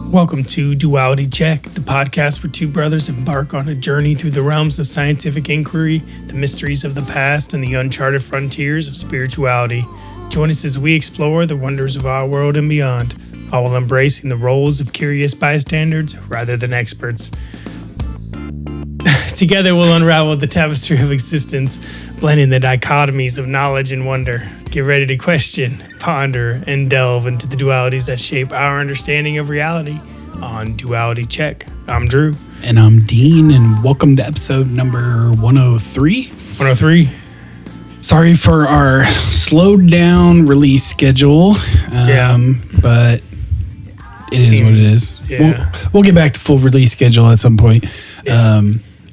Welcome to Duality Check, the podcast where two brothers embark on a journey through the realms of scientific inquiry, the mysteries of the past, and the uncharted frontiers of spirituality. Join us as we explore the wonders of our world and beyond, all while embracing the roles of curious bystanders rather than experts. Together we'll unravel the tapestry of existence, blending the dichotomies of knowledge and wonder. Get ready to question, ponder, and delve into the dualities that shape our understanding of reality on Duality Check. I'm Drew. And I'm Dean, and welcome to episode number 103. 103. Sorry for our slowed down release schedule, but it is what it is. Yeah. We'll get back to full release schedule at some point. Yeah.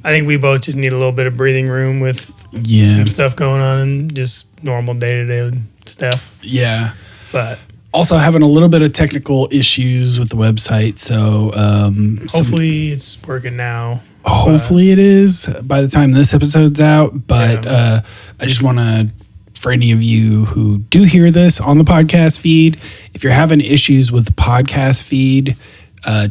I think we both just need a little bit of breathing room with some stuff going on and just normal day-to-day stuff. Yeah. But also having a little bit of technical issues with the website, so hopefully it's working now. Hopefully it is by the time this episode's out, but I just want to, for any of you who do hear this on the podcast feed, if you're having issues with the podcast feed,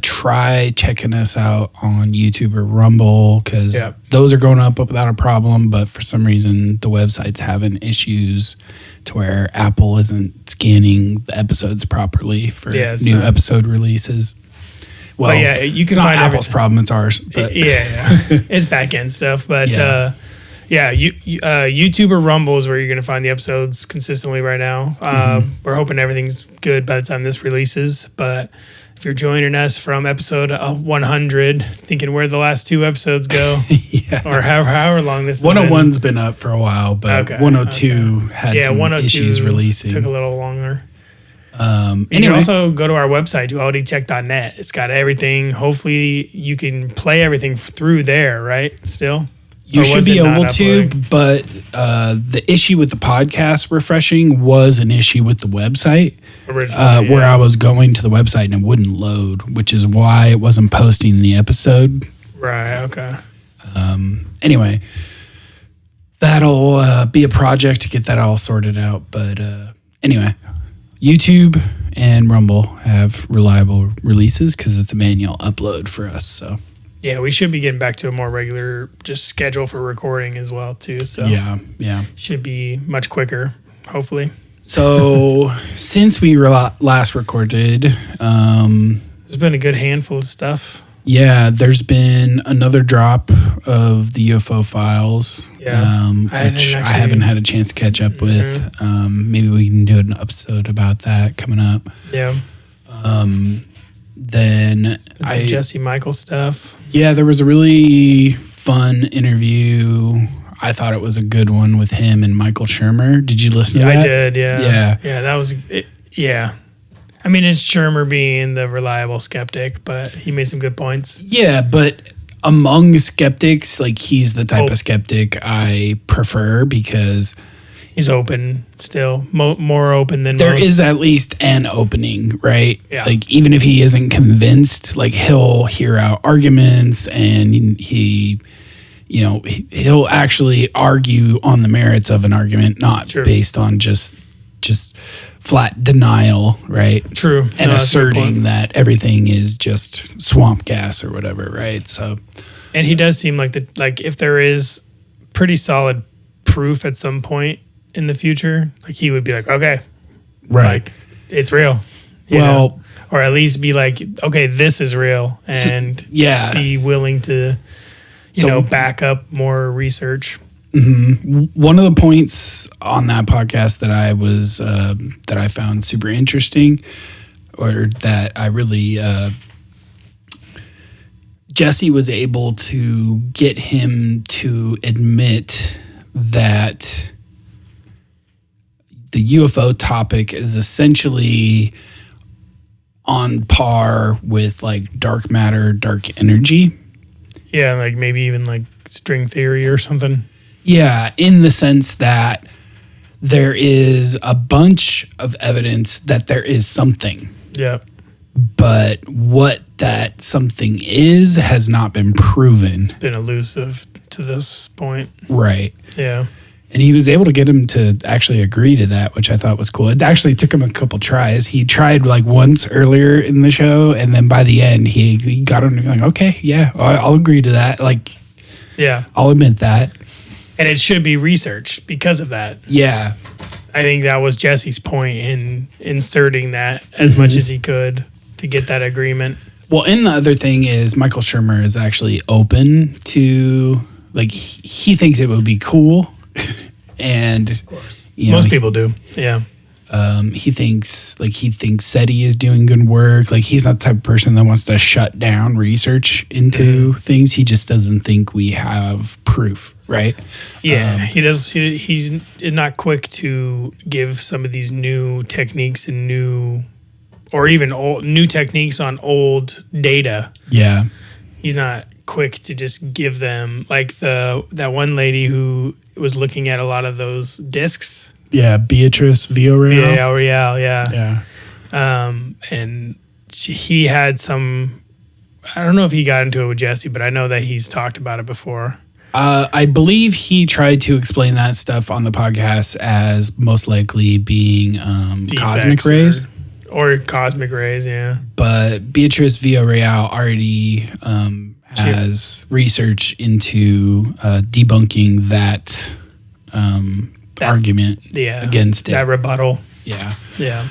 try checking us out on YouTube or Rumble, because those are going up without a problem, but for some reason the website's having issues to where Apple isn't scanning the episodes properly for new episode releases. Well, you can it's find not Apple's problem, it's ours. But it's back end stuff, but YouTube or Rumble is where you're going to find the episodes consistently right now. We're hoping everything's good by the time this releases, but if you're joining us from episode 100, thinking where the last two episodes go, or however long this is, 101's been up for a while, but 102 had some issues releasing. Took a little longer. You can also go to our website, dualitycheck.net. It's got everything. Hopefully you can play everything through there, right? Still? You should be able to, but the issue with the podcast refreshing was an issue with the website. Originally, where I was going to the website and it wouldn't load, which is why it wasn't posting the episode. Right, okay. Anyway, that'll be a project to get that all sorted out. But anyway, YouTube and Rumble have reliable releases because it's a manual upload for us, so... Yeah, we should be getting back to a more regular just schedule for recording as well, too. So yeah. Should be much quicker, hopefully. So since we last recorded... there's been a good handful of stuff. Yeah, there's been another drop of the UFO files, which I haven't had a chance to catch up with. Maybe we can do an episode about that coming up. Yeah. Then some Jesse Michael stuff. Yeah, there was a really fun interview. I thought it was a good one with him and Michael Shermer. Did you listen to that? I did, yeah. Yeah, that was it. Yeah. I mean, it's Shermer being the reliable skeptic, but he made some good points. Yeah, but among skeptics, like he's the type of skeptic I prefer because... He's open still, more open than there most. Is at least an opening, right? Yeah. Like even if he isn't convinced, like he'll hear out arguments and he'll actually argue on the merits of an argument, not based on just flat denial, right? True. And asserting that everything is just swamp gas or whatever, right? So, and he does seem like if there is pretty solid proof at some point in the future, like he would be like, okay, right, like it's real. Well, or at least be like, okay, this is real, and be willing to, back up more research. Mm-hmm. One of the points on that podcast that I found super interesting, or that I really Jesse was able to get him to admit that the UFO topic is essentially on par with like dark matter, dark energy. Yeah, like maybe even like string theory or something. Yeah, in the sense that there is a bunch of evidence that there is something. Yeah. But what that something is has not been proven. Been elusive to this point. Right. Yeah. And he was able to get him to actually agree to that, which I thought was cool. It actually took him a couple tries. He tried like once earlier in the show, and then by the end, he got him to be like, okay, yeah, I'll agree to that. Like, yeah, I'll admit that. And it should be researched because of that. Yeah. I think that was Jesse's point in inserting that as much as he could to get that agreement. Well, and the other thing is Michael Shermer is actually open to, like, he thinks it would be cool. And of course, most people do. Yeah. He thinks SETI is doing good work. Like, he's not the type of person that wants to shut down research into things. He just doesn't think we have proof, right? Yeah, he does. He's not quick to give some of these new techniques and new techniques on old data. Yeah, he's not quick to just give them, like that one lady who was looking at a lot of those discs. Yeah, Beatrice Villarreal. Yeah. And he had some. I don't know if he got into it with Jesse, but I know that he's talked about it before. I believe he tried to explain that stuff on the podcast as most likely being cosmic rays. Or cosmic rays, yeah. But Beatrice Villarreal already has research into debunking that argument against it. That rebuttal. Yeah. Yeah.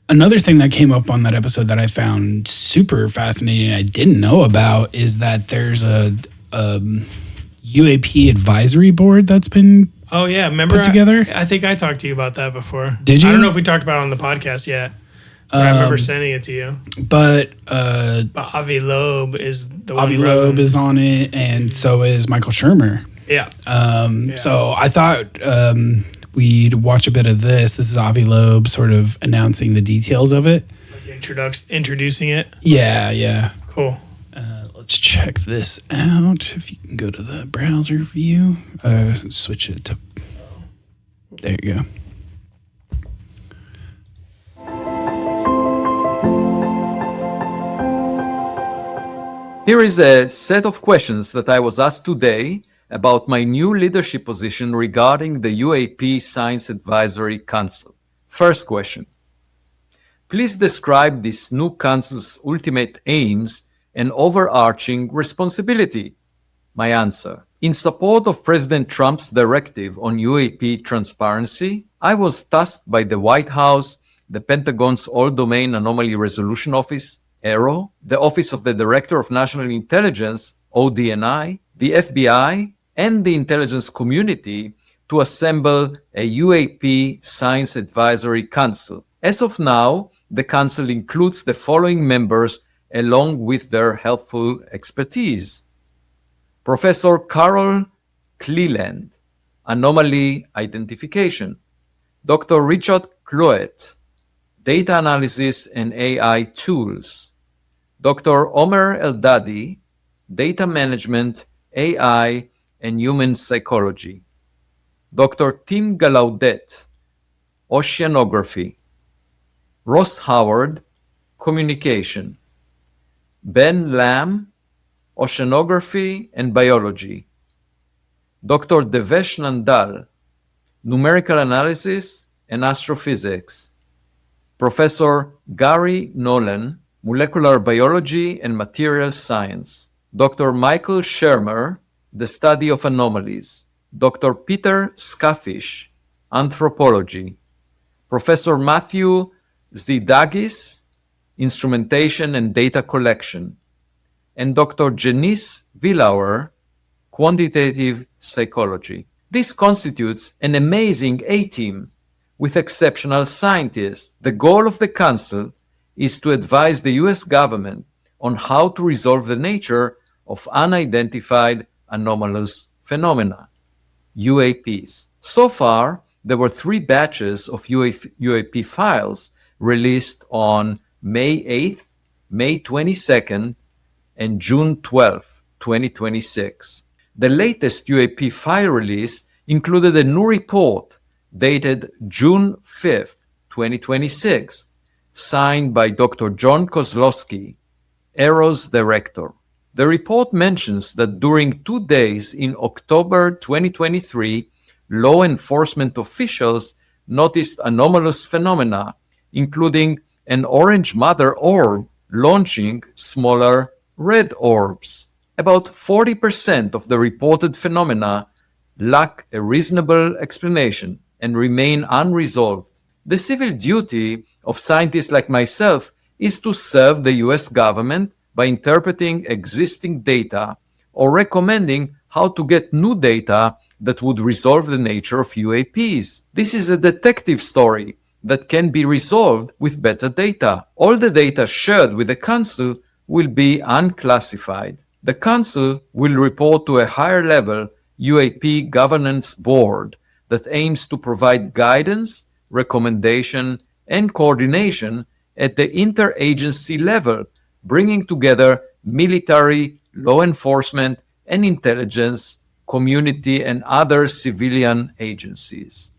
Another thing that came up on that episode that I found super fascinating, I didn't know about, is that there's a UAP advisory board that's been put together. I think I talked to you about that before. Did you? I don't know if we talked about it on the podcast yet. But I remember sending it to you. But Avi Loeb is the one. Avi Loeb is on it, and so is Michael Shermer. Yeah. So I thought we'd watch a bit of this. This is Avi Loeb sort of announcing the details of it. Like introducing it? Yeah. Cool. Let's check this out. If you can go to the browser view, switch it to. There you go. Here is a set of questions that I was asked today about my new leadership position regarding the UAP Science Advisory Council. First question. Please describe this new council's ultimate aims and overarching responsibility. My answer. In support of President Trump's directive on UAP transparency, I was tasked by the White House, the Pentagon's All-Domain Anomaly Resolution Office, AARO, the Office of the Director of National Intelligence, ODNI, the FBI, and the intelligence community to assemble a UAP Science Advisory Council. As of now, the council includes the following members along with their helpful expertise. Professor Carol Cleland, Anomaly Identification. Dr. Richard Cloet, Data Analysis and AI Tools. Dr. Omer Eldadi, Data Management, AI, and Human Psychology. Dr. Tim Gallaudet, Oceanography. Ross Howard, Communication. Ben Lamb, Oceanography and Biology. Dr. Devesh Nandal, Numerical Analysis and Astrophysics. Professor Gary Nolan, Molecular Biology and Material Science. Dr. Michael Shermer, The Study of Anomalies. Dr. Peter Skafish, Anthropology. Professor Matthew Zdidagis, Instrumentation and Data Collection. And Dr. Janice Villauer, Quantitative Psychology. This constitutes an amazing A-team with exceptional scientists. The goal of the Council is to advise the US government on how to resolve the nature of unidentified anomalous phenomena, UAPs. So far, there were 3 batches of UAP files released on May 8th, May 22nd, and June 12th, 2026. The latest UAP file release included a new report dated June 5th, 2026, signed by Dr. John Kozlowski, ERO's director. The report mentions that during 2 days in October 2023, law enforcement officials noticed anomalous phenomena, including an orange mother orb launching smaller red orbs. About 40% of the reported phenomena lack a reasonable explanation and remain unresolved. The civil duty of scientists like myself is to serve the US government by interpreting existing data or recommending how to get new data that would resolve the nature of UAPs. This is a detective story that can be resolved with better data. All the data shared with the Council will be unclassified. The Council will report to a higher level UAP governance board that aims to provide guidance, recommendation, and coordination at the interagency level, bringing together military, law enforcement, and intelligence, community, and other civilian agencies.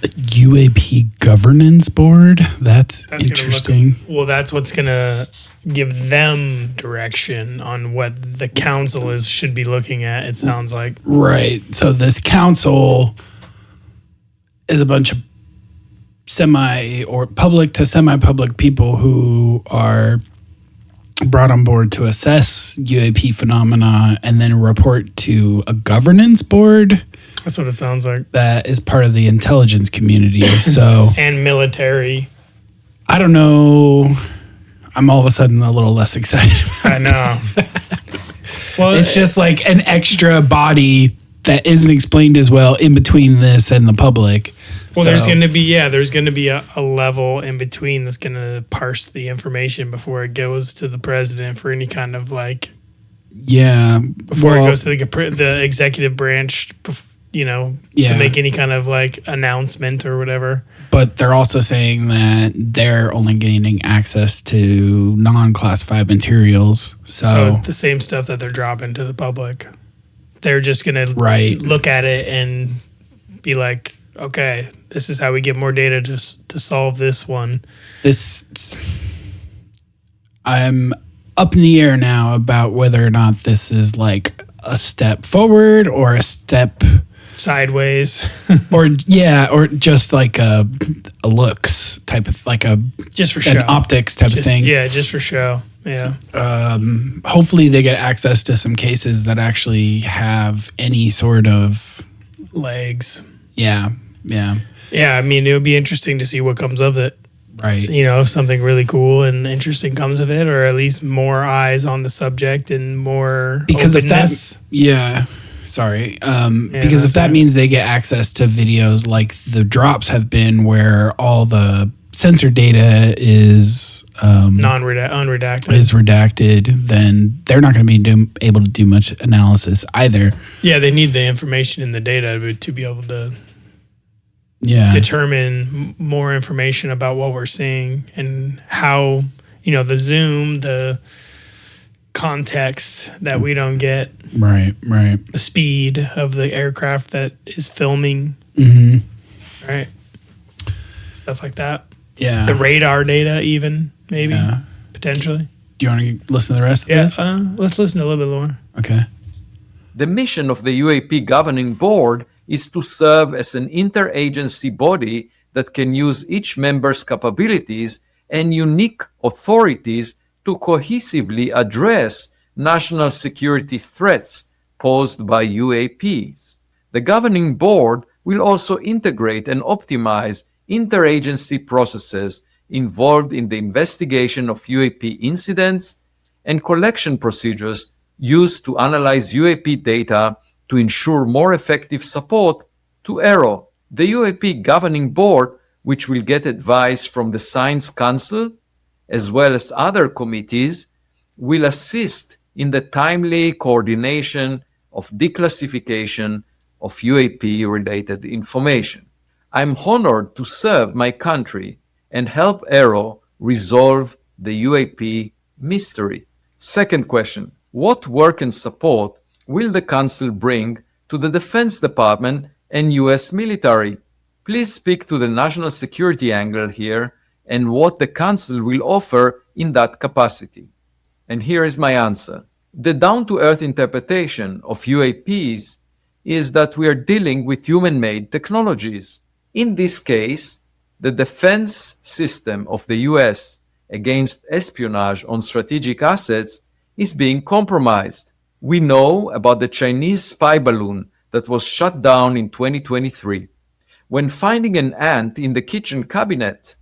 UAP governance board? That's interesting. That's what's going to give them direction on what the council should be looking at, it sounds like. Right. So this council is a bunch of semi or public to semi-public people who are brought on board to assess UAP phenomena and then report to a governance board. That's what it sounds like. That is part of the intelligence community. So and military. I don't know. I'm all of a sudden a little less excited. I know. Well, it's just like an extra body that isn't explained as well in between this and the public. Well, there's going to be a level in between that's going to parse the information before it goes to the president for any kind of like. Yeah. Before it goes to the executive branch, to make any kind of like announcement or whatever. But they're also saying that they're only gaining access to non-classified materials. So the same stuff that they're dropping to the public. They're just going to look at it and be like, okay, this is how we get more data to solve this one. I'm up in the air now about whether or not this is like a step forward or a step sideways or just like a looks type of like just for show, an optics type of thing. Yeah, just for show. Yeah. Hopefully they get access to some cases that actually have any sort of legs. Yeah. I mean, it would be interesting to see what comes of it. Right. If something really cool and interesting comes of it, or at least more eyes on the subject and more because openness. If that, yeah. Sorry. Because if that means they get access to videos like the drops have been, where all the sensor data is unredacted, is redacted, then they're not going to be able to do much analysis either. Yeah, they need the information in the data to be able to determine more information about what we're seeing and how, the zoom, the context that we don't get. Right. The speed of the aircraft that is filming. Mm-hmm. Right. Stuff like that. Yeah. The radar data even, maybe, potentially. Do you want to listen to the rest of this? Let's listen to a little bit more. Okay. The mission of the UAP Governing Board is to serve as an interagency body that can use each member's capabilities and unique authorities to cohesively address national security threats posed by UAPs. The Governing Board will also integrate and optimize interagency processes involved in the investigation of UAP incidents and collection procedures used to analyze UAP data to ensure more effective support to ERO. The UAP Governing Board, which will get advice from the Science Council, as well as other committees, will assist in the timely coordination of declassification of UAP-related information. I'm honored to serve my country and help Aero resolve the UAP mystery. Second question, what work and support will the Council bring to the Defense Department and US military? Please speak to the national security angle here and what the Council will offer in that capacity. And here is my answer. The down-to-earth interpretation of UAPs is that we are dealing with human-made technologies. In this case, the defense system of the US against espionage on strategic assets is being compromised. We know about the Chinese spy balloon that was shut down in 2023. When finding an ant in the kitchen cabinet,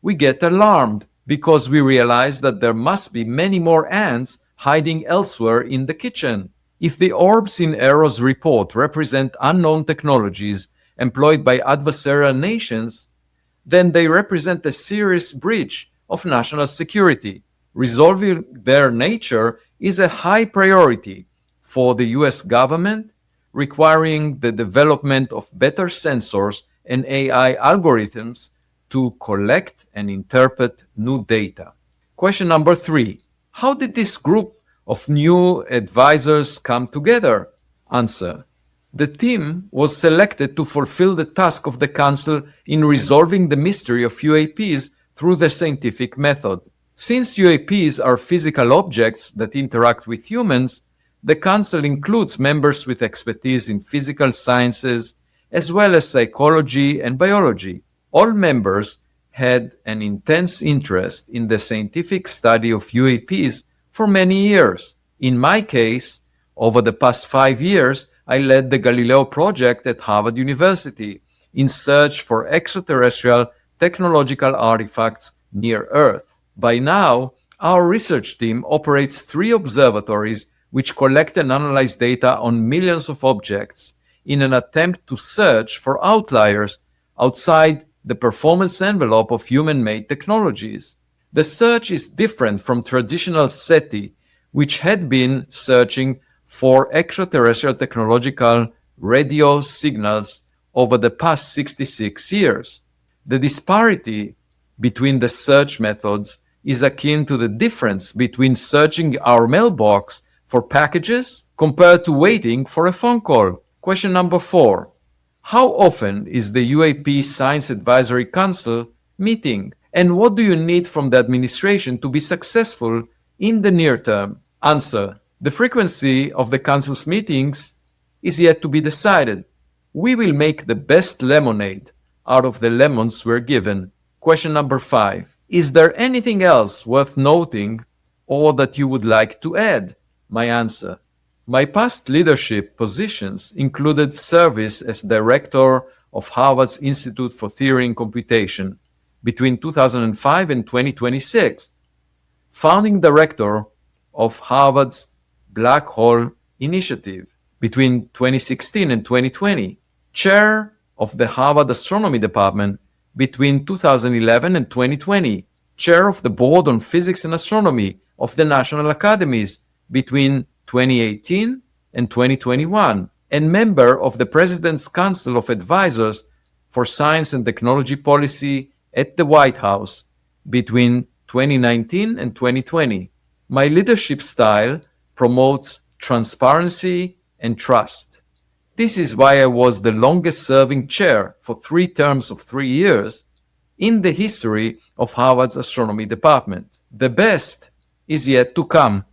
we get alarmed because we realize that there must be many more ants hiding elsewhere in the kitchen. If the orbs in Aero's report represent unknown technologies employed by adversarial nations, then they represent a serious breach of national security. Resolving their nature is a high priority for the US government, requiring the development of better sensors and AI algorithms to collect and interpret new data. Question number 3. How did this group of new advisors come together? Answer. The team was selected to fulfill the task of the Council in resolving the mystery of UAPs through the scientific method. Since UAPs are physical objects that interact with humans, the Council includes members with expertise in physical sciences as well as psychology and biology. All members had an intense interest in the scientific study of UAPs for many years. In my case, over the past 5 years, I led the Galileo project at Harvard University in search for extraterrestrial technological artifacts near Earth. By now, our research team operates 3 observatories which collect and analyze data on millions of objects in an attempt to search for outliers outside the performance envelope of human-made technologies. The search is different from traditional SETI, which had been searching for extraterrestrial technological radio signals over the past 66 years. The disparity between the search methods is akin to the difference between searching our mailbox for packages compared to waiting for a phone call. Question number 4. How often is the UAP Science Advisory Council meeting? And what do you need from the administration to be successful in the near term? Answer. The frequency of the Council's meetings is yet to be decided. We will make the best lemonade out of the lemons we're given. Question number 5. Is there anything else worth noting or that you would like to add? My answer. My past leadership positions included service as director of Harvard's Institute for Theory and Computation between 2005 and 2026, founding director of Harvard's Black Hole Initiative between 2016 and 2020, chair of the Harvard Astronomy Department between 2011 and 2020, chair of the Board on Physics and Astronomy of the National Academies between 2018 and 2021, and member of the President's Council of Advisors for Science and Technology Policy at the White House between 2019 and 2020. My leadership style promotes transparency and trust. This is why I was the longest-serving chair for 3 terms of 3 years in the history of Harvard's Astronomy Department. The best is yet to come.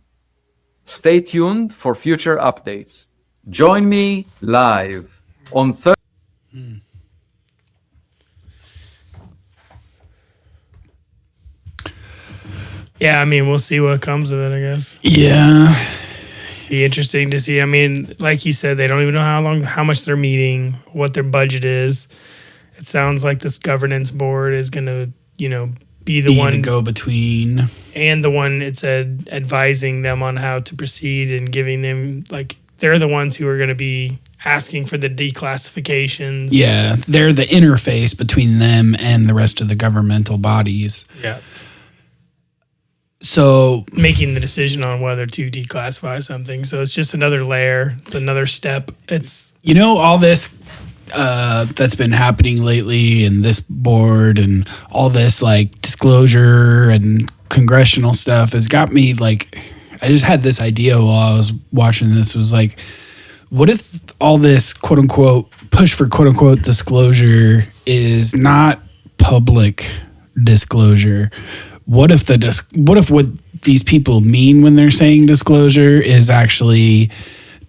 Stay tuned for future updates. Join me live on Thursday. Yeah, I mean, we'll see what comes of it, I guess. Yeah. Be interesting to see. I mean, like you said, they don't even know how much they're meeting, what their budget is. It sounds like this governance board is going to, be the one to go between, and the one it said advising them on how to proceed and giving them, like, they're the ones who are going to be asking for the declassifications. Yeah, they're the interface between them and the rest of the governmental bodies. Yeah. So making the decision on whether to declassify something. So it's just another layer. It's another step. It's all this that's been happening lately, and this board and all this like disclosure and congressional stuff has got me like, I just had this idea while I was watching this, was like, what if all this quote unquote push for quote unquote disclosure is not public disclosure? What if what these people mean when they're saying disclosure is actually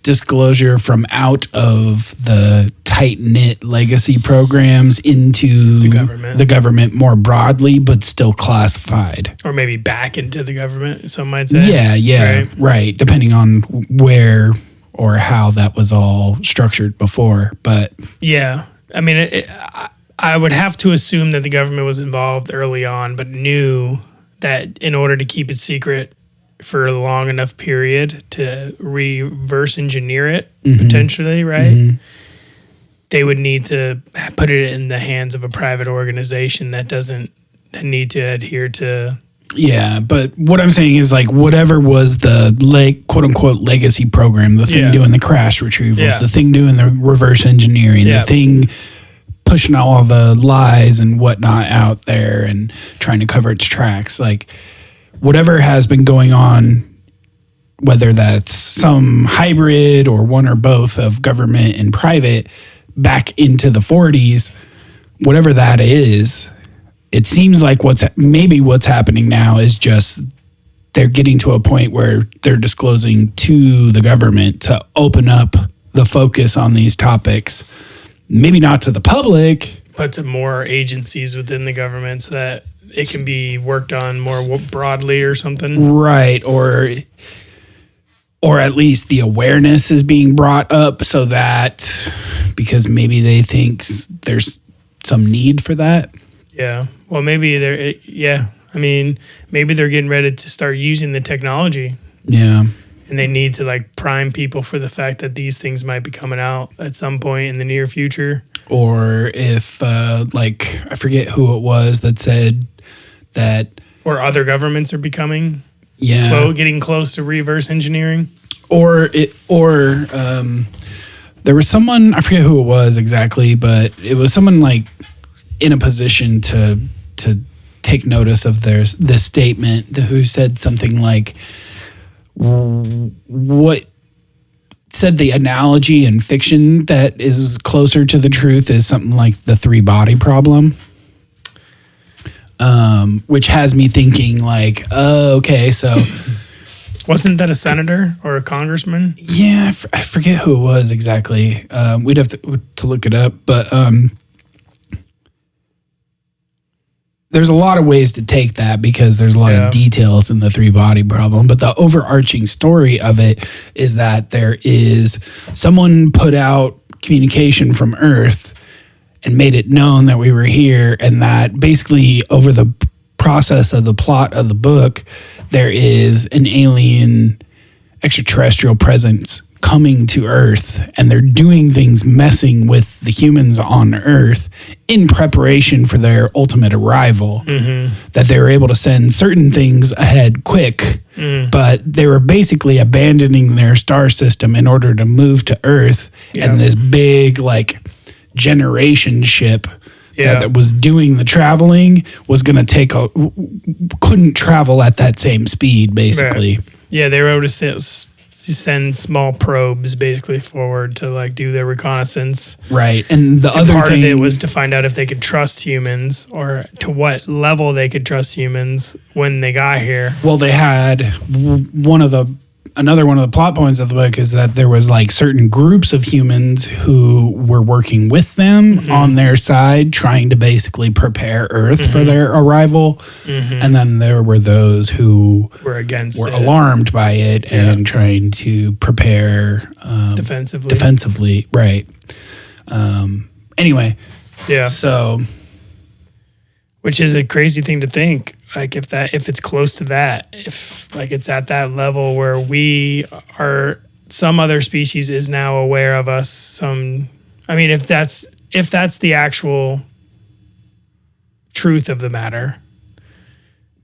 disclosure from out of the tight-knit legacy programs into the government more broadly, but still classified? Or maybe back into the government, some might say. Yeah, right. Depending on where or how that was all structured before. But yeah, I mean, I would have to assume that the government was involved early on, but knew that in order to keep it secret for a long enough period to reverse engineer it, potentially, right? They would need to put it in the hands of a private organization that doesn't need to adhere to. Yeah, but what I'm saying is like whatever was the quote unquote legacy program, the thing doing the crash retrievals, the thing doing the reverse engineering, the thing pushing all the lies and whatnot out there and trying to cover its tracks, like whatever has been going on, whether that's some hybrid or one or both of government and private back into the 40s, whatever that is, it seems like what's happening now is just they're getting to a point where they're disclosing to the government to open up the focus on these topics, maybe not to the public, but to more agencies within the government so that it can be worked on more broadly or something. Right. Or at least the awareness is being brought up so that, because maybe they think there's some need for that. Yeah. Well, maybe I mean, maybe they're getting ready to start using the technology. Yeah. And they need to like prime people for the fact that these things might be coming out at some point in the near future. Or if, like, I forget who it was that said that. Or other governments are becoming. Yeah. Getting close to reverse engineering. Or there was someone, I forget who it was exactly, but it was someone like in a position to take notice of this statement who said something like, what said the analogy in fiction that is closer to the truth is something like the 3-body problem. Which has me thinking like, oh, okay, so wasn't that a senator or a congressman? Yeah, I forget who it was exactly. We'd have to look it up, but there's a lot of ways to take that because there's a lot of details in the 3-body problem. But the overarching story of it is that there is someone put out communication from Earth and made it known that we were here, and that basically over the process of the plot of the book, there is an alien extraterrestrial presence coming to Earth, and they're doing things messing with the humans on Earth in preparation for their ultimate arrival. That they were able to send certain things ahead quick, but they were basically abandoning their star system in order to move to Earth, and this big like generation ship that was doing the traveling was going to couldn't travel at that same speed, basically. Yeah, they were able to send small probes basically forward to like do their reconnaissance. Right. And the other part thing of it was to find out if they could trust humans or to what level they could trust humans when they got here. Well, they had another one of the plot points of the book is that there was like certain groups of humans who were working with them on their side, trying to basically prepare Earth for their arrival. And then there were those who were alarmed by it and trying to prepare defensively. Right. Anyway. Yeah. So, which is a crazy thing to think. Like if it's close to that, if like it's at that level where we are, some other species is now aware of us. If that's the actual truth of the matter,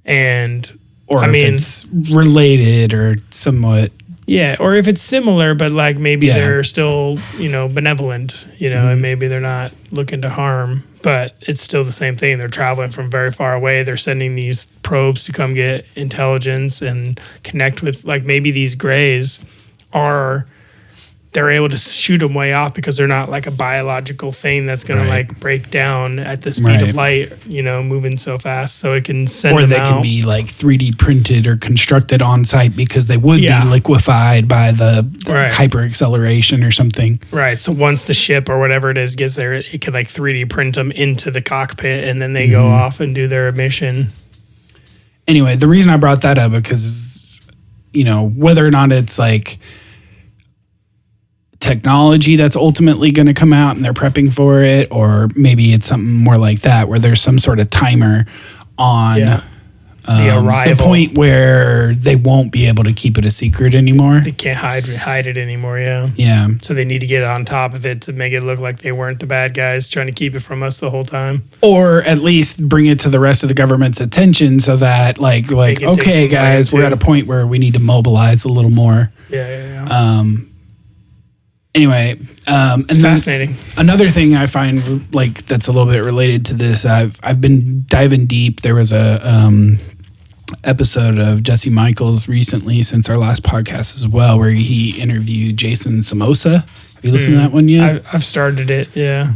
or if it's related or somewhat Yeah, or if it's similar, but like maybe Yeah. they're still, benevolent, and maybe they're not looking to harm, but it's still the same thing. They're traveling from very far away. They're sending these probes to come get intelligence and connect with, like, maybe these grays they're able to shoot them way off because they're not like a biological thing that's going to like break down at the speed of light, moving so fast. So it can send or them they out. can be like 3D printed or constructed on site because they would be liquefied by the hyper acceleration or something. Right. So once the ship or whatever it is gets there, it can like 3D print them into the cockpit, and then they go off and do their mission. Anyway, the reason I brought that up because, whether or not it's like technology that's ultimately going to come out and they're prepping for it, or maybe it's something more like that where there's some sort of timer on the arrival, the point where they won't be able to keep it a secret anymore. They can't hide it anymore. Yeah. So they need to get on top of it to make it look like they weren't the bad guys trying to keep it from us the whole time, or at least bring it to the rest of the government's attention so that like okay guys, we're at a point where we need to mobilize a little more. Anyway, it's fascinating. Another thing I find like that's a little bit related to this, I've been diving deep. There was a episode of Jesse Michaels recently since our last podcast as well, where he interviewed Jason Somoza. Have you listened to that one yet? I've started it. Yeah.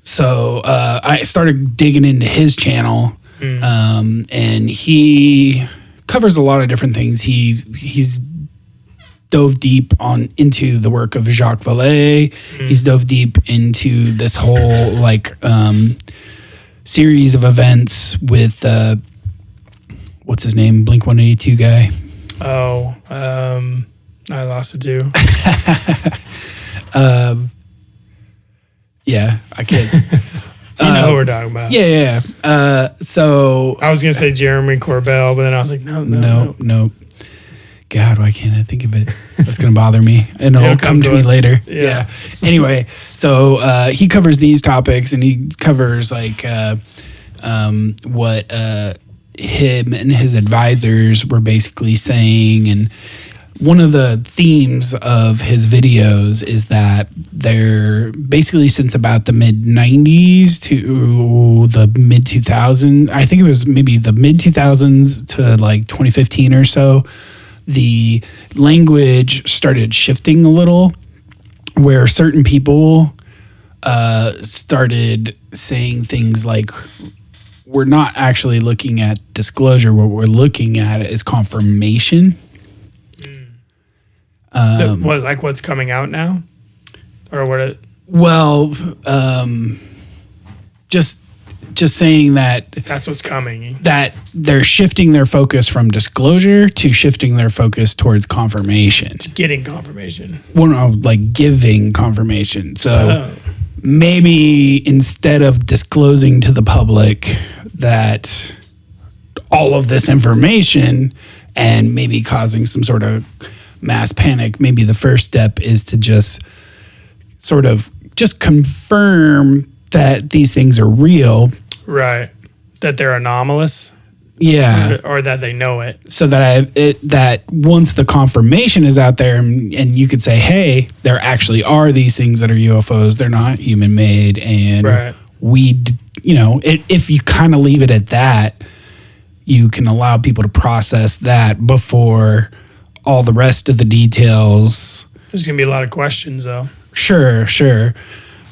So I started digging into his channel, and he covers a lot of different things. He's dove deep into the work of Jacques Vallée. He's dove deep into this whole like series of events with what's his name, Blink-182 guy. Oh, I lost it too. Yeah, I can't. You know who we're talking about. Yeah. So I was gonna say Jeremy Corbell, but then I was like, no. God, why can't I think of it? That's going to bother me. And it'll come to me later. Yeah. Anyway, so he covers these topics, and he covers like what him and his advisors were basically saying. And one of the themes of his videos is that they're basically since about the mid-90s to the mid-2000s, I think it was maybe the mid-2000s to like 2015 or so, the language started shifting a little, where certain people started saying things like, we're not actually looking at disclosure. What we're looking at is confirmation. What's coming out now? Or what? Just saying that that's what's coming. That they're shifting their focus from disclosure to shifting their focus towards confirmation. To getting confirmation. Well, no, like giving confirmation. So maybe instead of disclosing to the public that all of this information and maybe causing some sort of mass panic, maybe the first step is to just sort of just confirm that these things are real. Right. That they're anomalous. Yeah. Or that they know it. So that that once the confirmation is out there and you could say, hey, there actually are these things that are UFOs. They're not human made. And if you kind of leave it at that, you can allow people to process that before all the rest of the details. There's going to be a lot of questions though. Sure.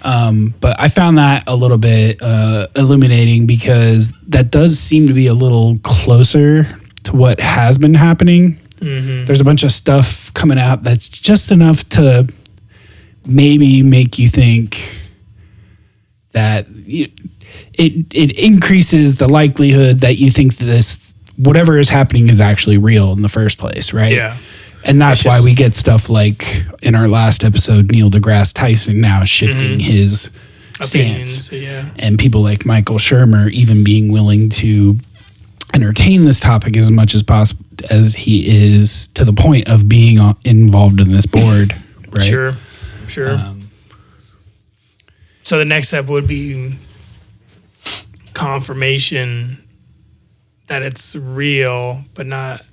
But I found that a little bit illuminating because that does seem to be a little closer to what has been happening. Mm-hmm. There's a bunch of stuff coming out that's just enough to maybe make you think that it increases the likelihood that you think this, whatever is happening is actually real in the first place, right? Yeah. And that's why we get stuff like in our last episode, Neil deGrasse Tyson now shifting his stance. And people like Michael Shermer even being willing to entertain this topic as much as possible as he is to the point of being involved in this board. Right? Sure. So the next step would be confirmation that it's real, but not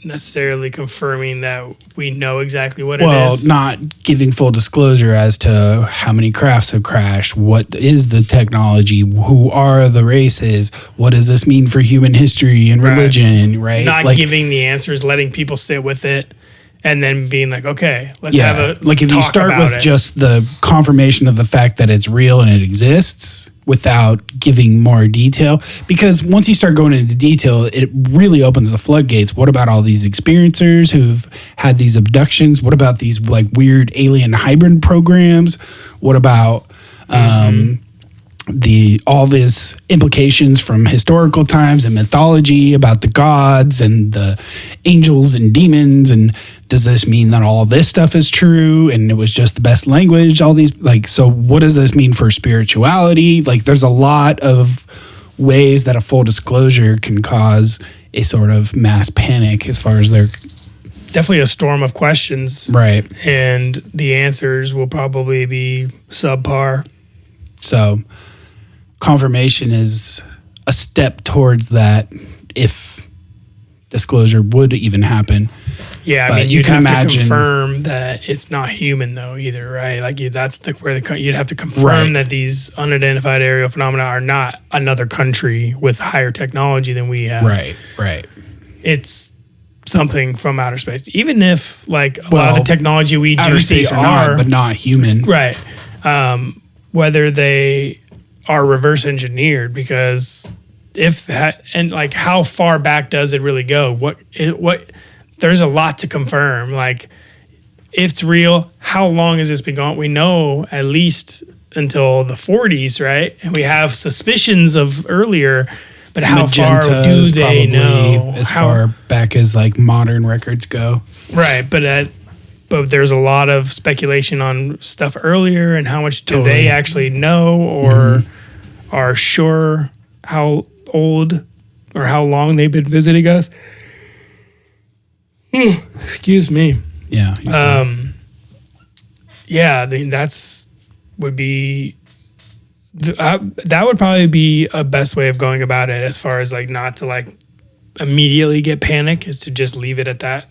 necessarily confirming that we know exactly what it Well, is. not giving full disclosure as to how many crafts have crashed, what is the technology, who are the races, what does this mean for human history and Right. religion, right? Not giving the answers, letting people sit with it, and then being like, okay, let's yeah, have a like if you talk start about with it. just the confirmation of the fact that it's real and it exists without giving more detail, because once you start going into detail, it really opens the floodgates. What about all these experiencers who've had these abductions? What about these like weird alien hybrid programs? What about all these implications from historical times and mythology about the gods and the angels and demons? And does this mean that all this stuff is true and it was just the best language? All these, like, so what does this mean for spirituality? Like, there's a lot of ways that a full disclosure can cause a sort of mass panic as far as their Definitely a storm of questions, right. and the answers will probably be subpar. So confirmation is a step towards that, if disclosure would even happen. Yeah, I But mean, you you'd can have to imagine- confirm that it's not human, though, either, right? Like, that's you'd have to confirm Right. that these unidentified aerial phenomena are not another country with higher technology than we have. Right. It's something from outer space. Even if, like, a lot Well, of the technology we do Outer see space or are not, but not human. right, whether they are reverse engineered, because if that, and like, how far back does it really go? What there's a lot to confirm. Like, if it's real, how long has this been going? We know at least until the 40s, right? And we have suspicions of earlier, but how far Magenta do is they probably know? as How- far back as like modern records go. Right, but there's a lot of speculation on stuff earlier, and how much do Totally. they actually know, or are sure how old or how long they've been visiting us. Excuse me. Yeah. Yeah, I mean, would be that would probably be a best way of going about it, as far as like not to like immediately get panic, is to just leave it at that.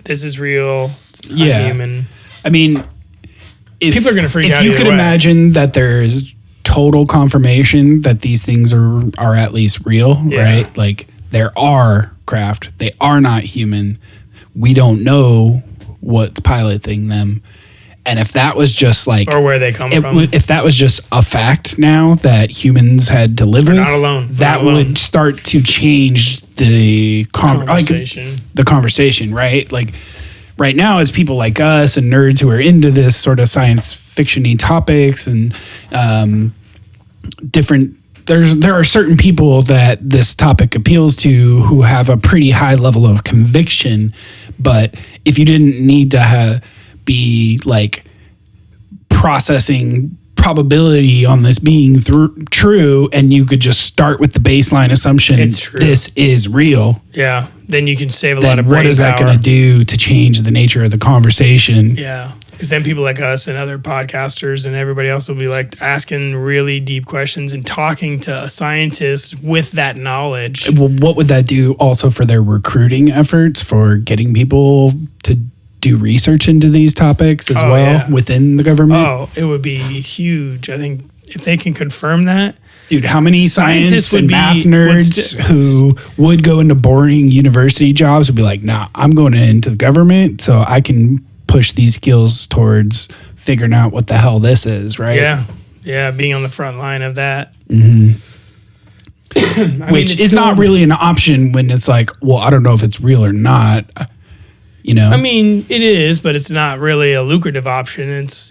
This is real. It's not Yeah. human. I mean, if People are gonna freak if out you either could way. imagine that there is total confirmation that these things are at least real, Yeah. right? Like, there are craft, they are not human. We don't know what's piloting them. And if that was just like, Or where they come from. if that was just a fact now that humans had to live with, not alone. We're that not alone. would start to change the Conversation. the conversation, right? Like, right now it's people like us and nerds who are into this sort of science fiction-y topics and different. There are certain people that this topic appeals to who have a pretty high level of conviction, but if you didn't need to be like processing probability on this being true, and you could just start with the baseline assumption, It's true. this is real, Yeah, then you can save a lot then of what brain is that power. going to do to change the nature of the conversation? Yeah, because then people like us and other podcasters and everybody else will be like asking really deep questions and talking to scientists with that knowledge. Well, what would that do also for their recruiting efforts for getting people to do research into these topics as Oh, well yeah. within the government? Oh, it would be huge. I think if they can confirm that, Dude, how many Scientists scientists would and be- math nerds who would go into boring university jobs would be like, nah, I'm going into the government so I can push these skills towards figuring out what the hell this is, right? yeah, being on the front line of that. Which is not really an option when it's like, well, I don't know if it's real or not. You know? I mean, it is, but it's not really a lucrative option. It's,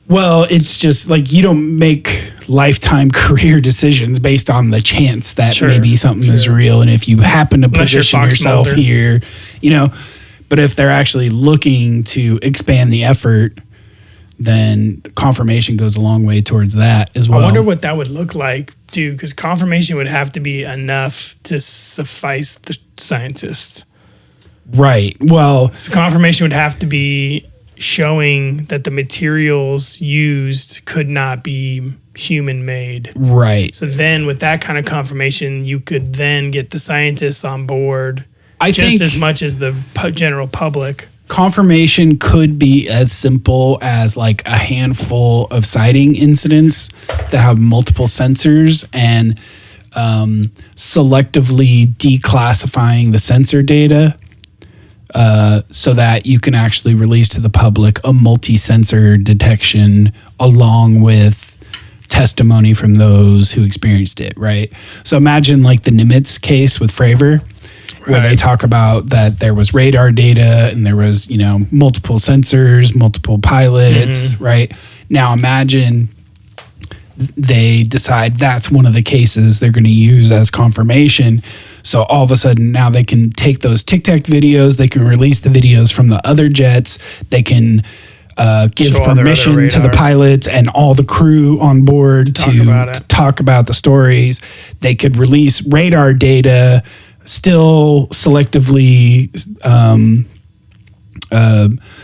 Well, it's just like you don't make lifetime career decisions based on the chance that Sure, maybe something is real. And if you happen to Unless you're position Fox yourself Mulder. here, but if they're actually looking to expand the effort, then confirmation goes a long way towards that as well. I wonder what that would look like, dude, because confirmation would have to be enough to suffice the scientists. Right. Well, So confirmation would have to be showing that the materials used could not be human made. right. So then with that kind of confirmation, you could then get the scientists on board I just think as much as the general public. confirmation could be as simple as like a handful of sighting incidents that have multiple sensors and selectively declassifying the sensor data so that you can actually release to the public a multi-sensor detection along with testimony from those who experienced it, right? So imagine like the Nimitz case with Fravor, where they talk about that there was radar data and there was, you know, multiple sensors, multiple pilots, right? Now imagine they decide that's one of the cases they're going to use as confirmation. So all of a sudden now they can take those Tic Tac videos, they can release the videos from the other jets, they can give permission to the pilots and all the crew on board to talk about the stories. They could release radar data, still selectively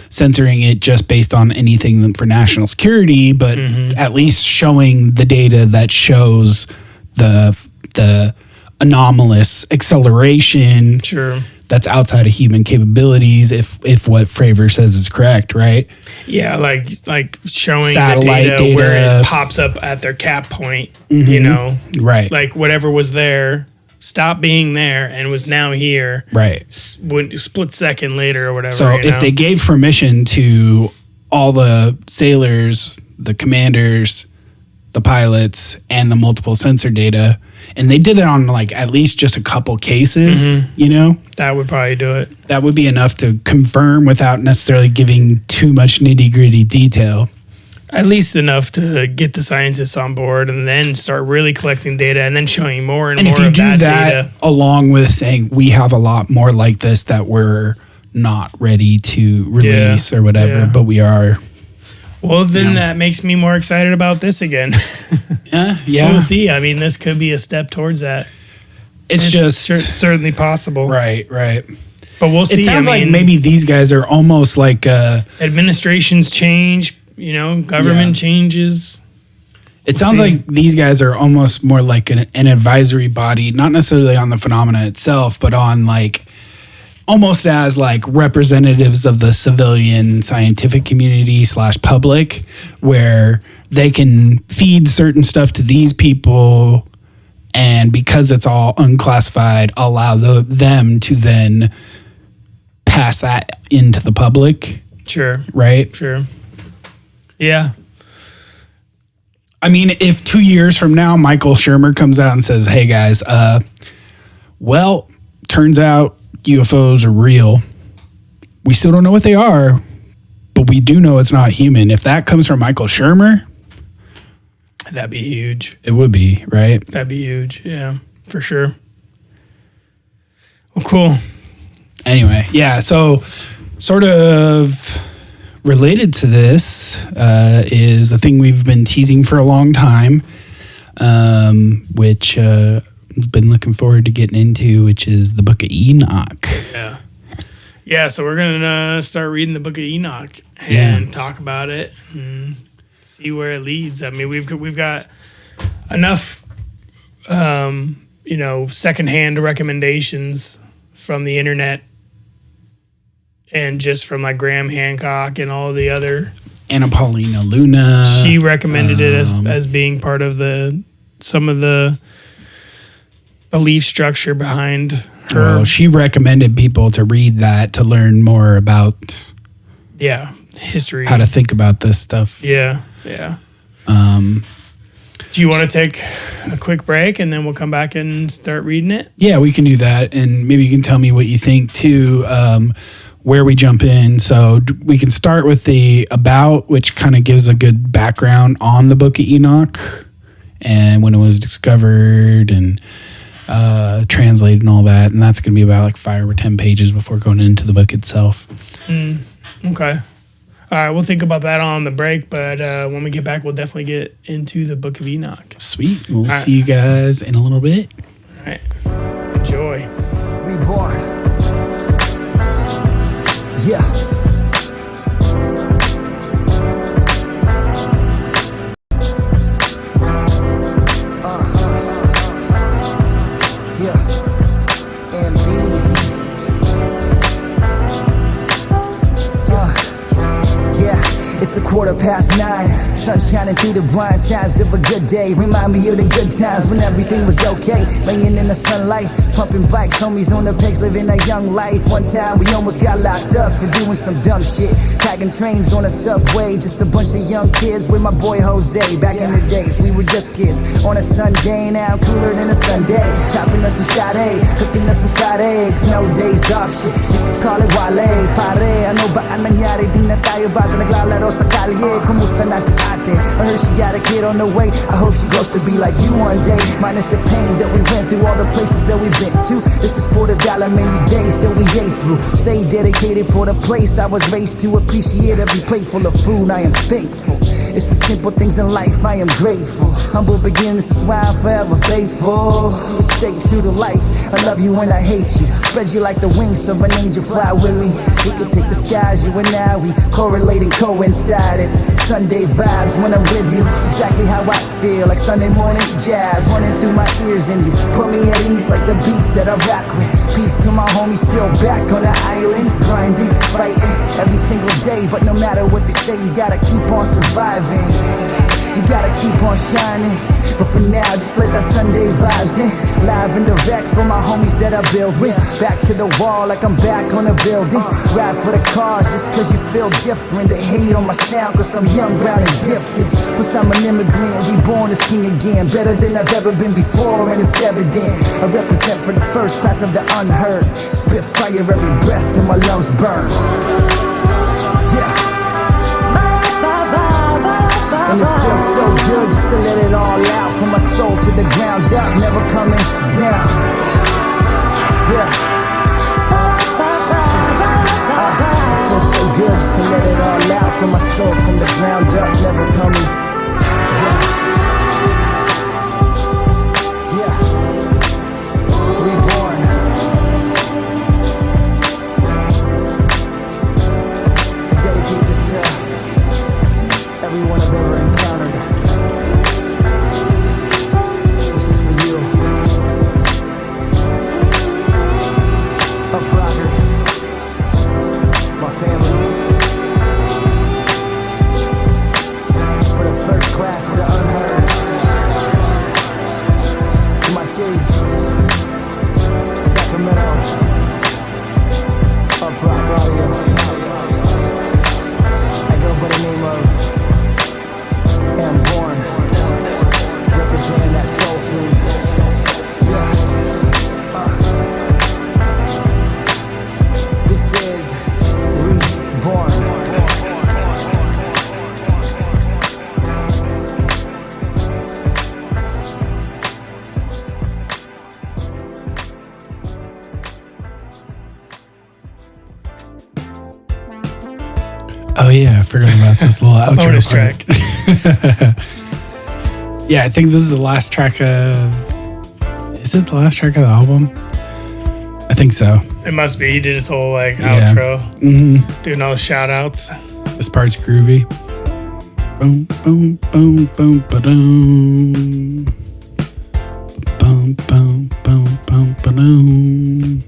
censoring it just based on anything for national security, but at least showing the data that shows the anomalous acceleration that's outside of human capabilities if what Fravor says is correct, right? Yeah, like showing satellite the data where it pops up at their cap point, you know? Right. Like whatever was there stopped being there and was now here. Right. Split second later or whatever. So if they gave permission to all the sailors, the commanders, the pilots, and the multiple sensor data, and they did it on like at least just a couple cases, you know? That would probably do it. That would be enough to confirm without necessarily giving too much nitty-gritty detail. At least enough to get the scientists on board and then start really collecting data and then showing more and more of that data. And if you do that along with saying we have a lot more like this that we're not ready to release or whatever, but we are. Well, then that makes me more excited about this again. Yeah. We'll see. I mean, this could be a step towards that. It's just certainly possible. Right. But we'll see. It sounds like maybe these guys are almost like administrations change, you know, government changes. It sounds like these guys are almost more like an advisory body, not necessarily on the phenomena itself, but on like almost as like representatives of the civilian scientific community / public, where they can feed certain stuff to these people, and because it's all unclassified, allow them to then pass that into the public. Sure. Right? Sure. Yeah. I mean, if 2 years from now, Michael Shermer comes out and says, hey guys, well, turns out UFOs are real. We still don't know what they are, but we do know it's not human. If that comes from Michael Shermer, that'd be huge. It would be, right? That'd be huge. Yeah, for sure. Well, cool. Anyway, yeah. So sort of related to this is a thing we've been teasing for a long time, which been looking forward to getting into, which is the Book of Enoch. Yeah, so we're gonna start reading the Book of Enoch and talk about it and see where it leads. I mean, we've got enough secondhand recommendations from the internet and just from like Graham Hancock and all the other. Anna Paulina Luna. She recommended it as being part of some of the belief structure behind her. Well, she recommended people to read that to learn more about history, how to think about this stuff. Do you want to take a quick break and then we'll come back and start reading it? Yeah, we can do that, and maybe you can tell me what you think too, where we jump in. So we can start with the about, which kind of gives a good background on the Book of Enoch and when it was discovered and translated and all that, and that's going to be about like 5 or 10 pages before going into the book itself. Okay. All right, we'll think about that on the break, but when we get back, we'll definitely get into the Book of Enoch. Sweet. We'll see you guys in a little bit. All right. Enjoy. Reborn. Yeah. 9:15. Sun shining through the blind signs of a good day. Remind me of the good times when everything was okay. Laying in the sunlight, pumping bikes, homies on the pegs, living a young life. One time we almost got locked up for doing some dumb shit. Tagging trains on a subway, just a bunch of young kids with my boy Jose. Back in the days, we were just kids. On a Sunday, now I'm cooler than a Sunday. Chopping us some Sade, cooking us some fried eggs. No days off shit, you can call it Wale. Pare, ano ba ang nangyari? Di na tayo bago naglalaro sa kalye. Kumusta na si ate? I heard she got a kid on the way. I hope she grows to be like you one day. Minus the pain that we went through, all the places that we've been to. This is for the dollar, many days that we ate through. Stay dedicated for the place I was raised to. Appreciate every plate full of food, I am thankful. It's the simple things in life, I am grateful. Humble beginnings, this is why I'm forever faithful. Stay true to life, I love you when I hate you. Spread you like the wings of an angel, fly with me. We can take the skies, you and I, we correlate and coincide. It's Sunday vibes when I'm with you. Exactly how I feel, like Sunday morning jazz running through my ears, and you put me at ease like the beats that I rock with. Peace to my homies still back on the islands, grinding, fighting every single day. But no matter what they say, you gotta keep on surviving. You gotta keep on shining. But for now, just let that Sunday vibes in. Live and direct for my homies that I build with. Back to the wall like I'm back on the building. Ride for the cause just cause you feel different. They hate on my sound cause I'm young, brown and gifted. Plus I'm an immigrant, reborn as king again. Better than I've ever been before and it's evident. I represent for the first class of the unheard. Spit fire every breath till my lungs burn. Yeah. And it feels so good just to let it all out. From my soul to the ground up, never coming down. Yeah. It feels so good just to let it all out. From my soul, from the ground up, never coming down. Yeah. Reborn. I dedicate this to everyone I've ever encountered. This is for you. Up rockers, my family. For the first class of the unheard. In my city, Sacramento. Up rock audio. I go by the name of am born, representing that soul food. Yeah. This is Reborn. Oh yeah, I forgot about this little outro Bonus part. track. Yeah, I think this is the last track of... Is it the last track of the album? I think so. It must be. He did his whole like Yeah. outro, Mm-hmm. doing all the shout outs. This part's groovy. Boom, boom, boom, boom, ba-dum. Boom, boom, boom, boom, ba-dum.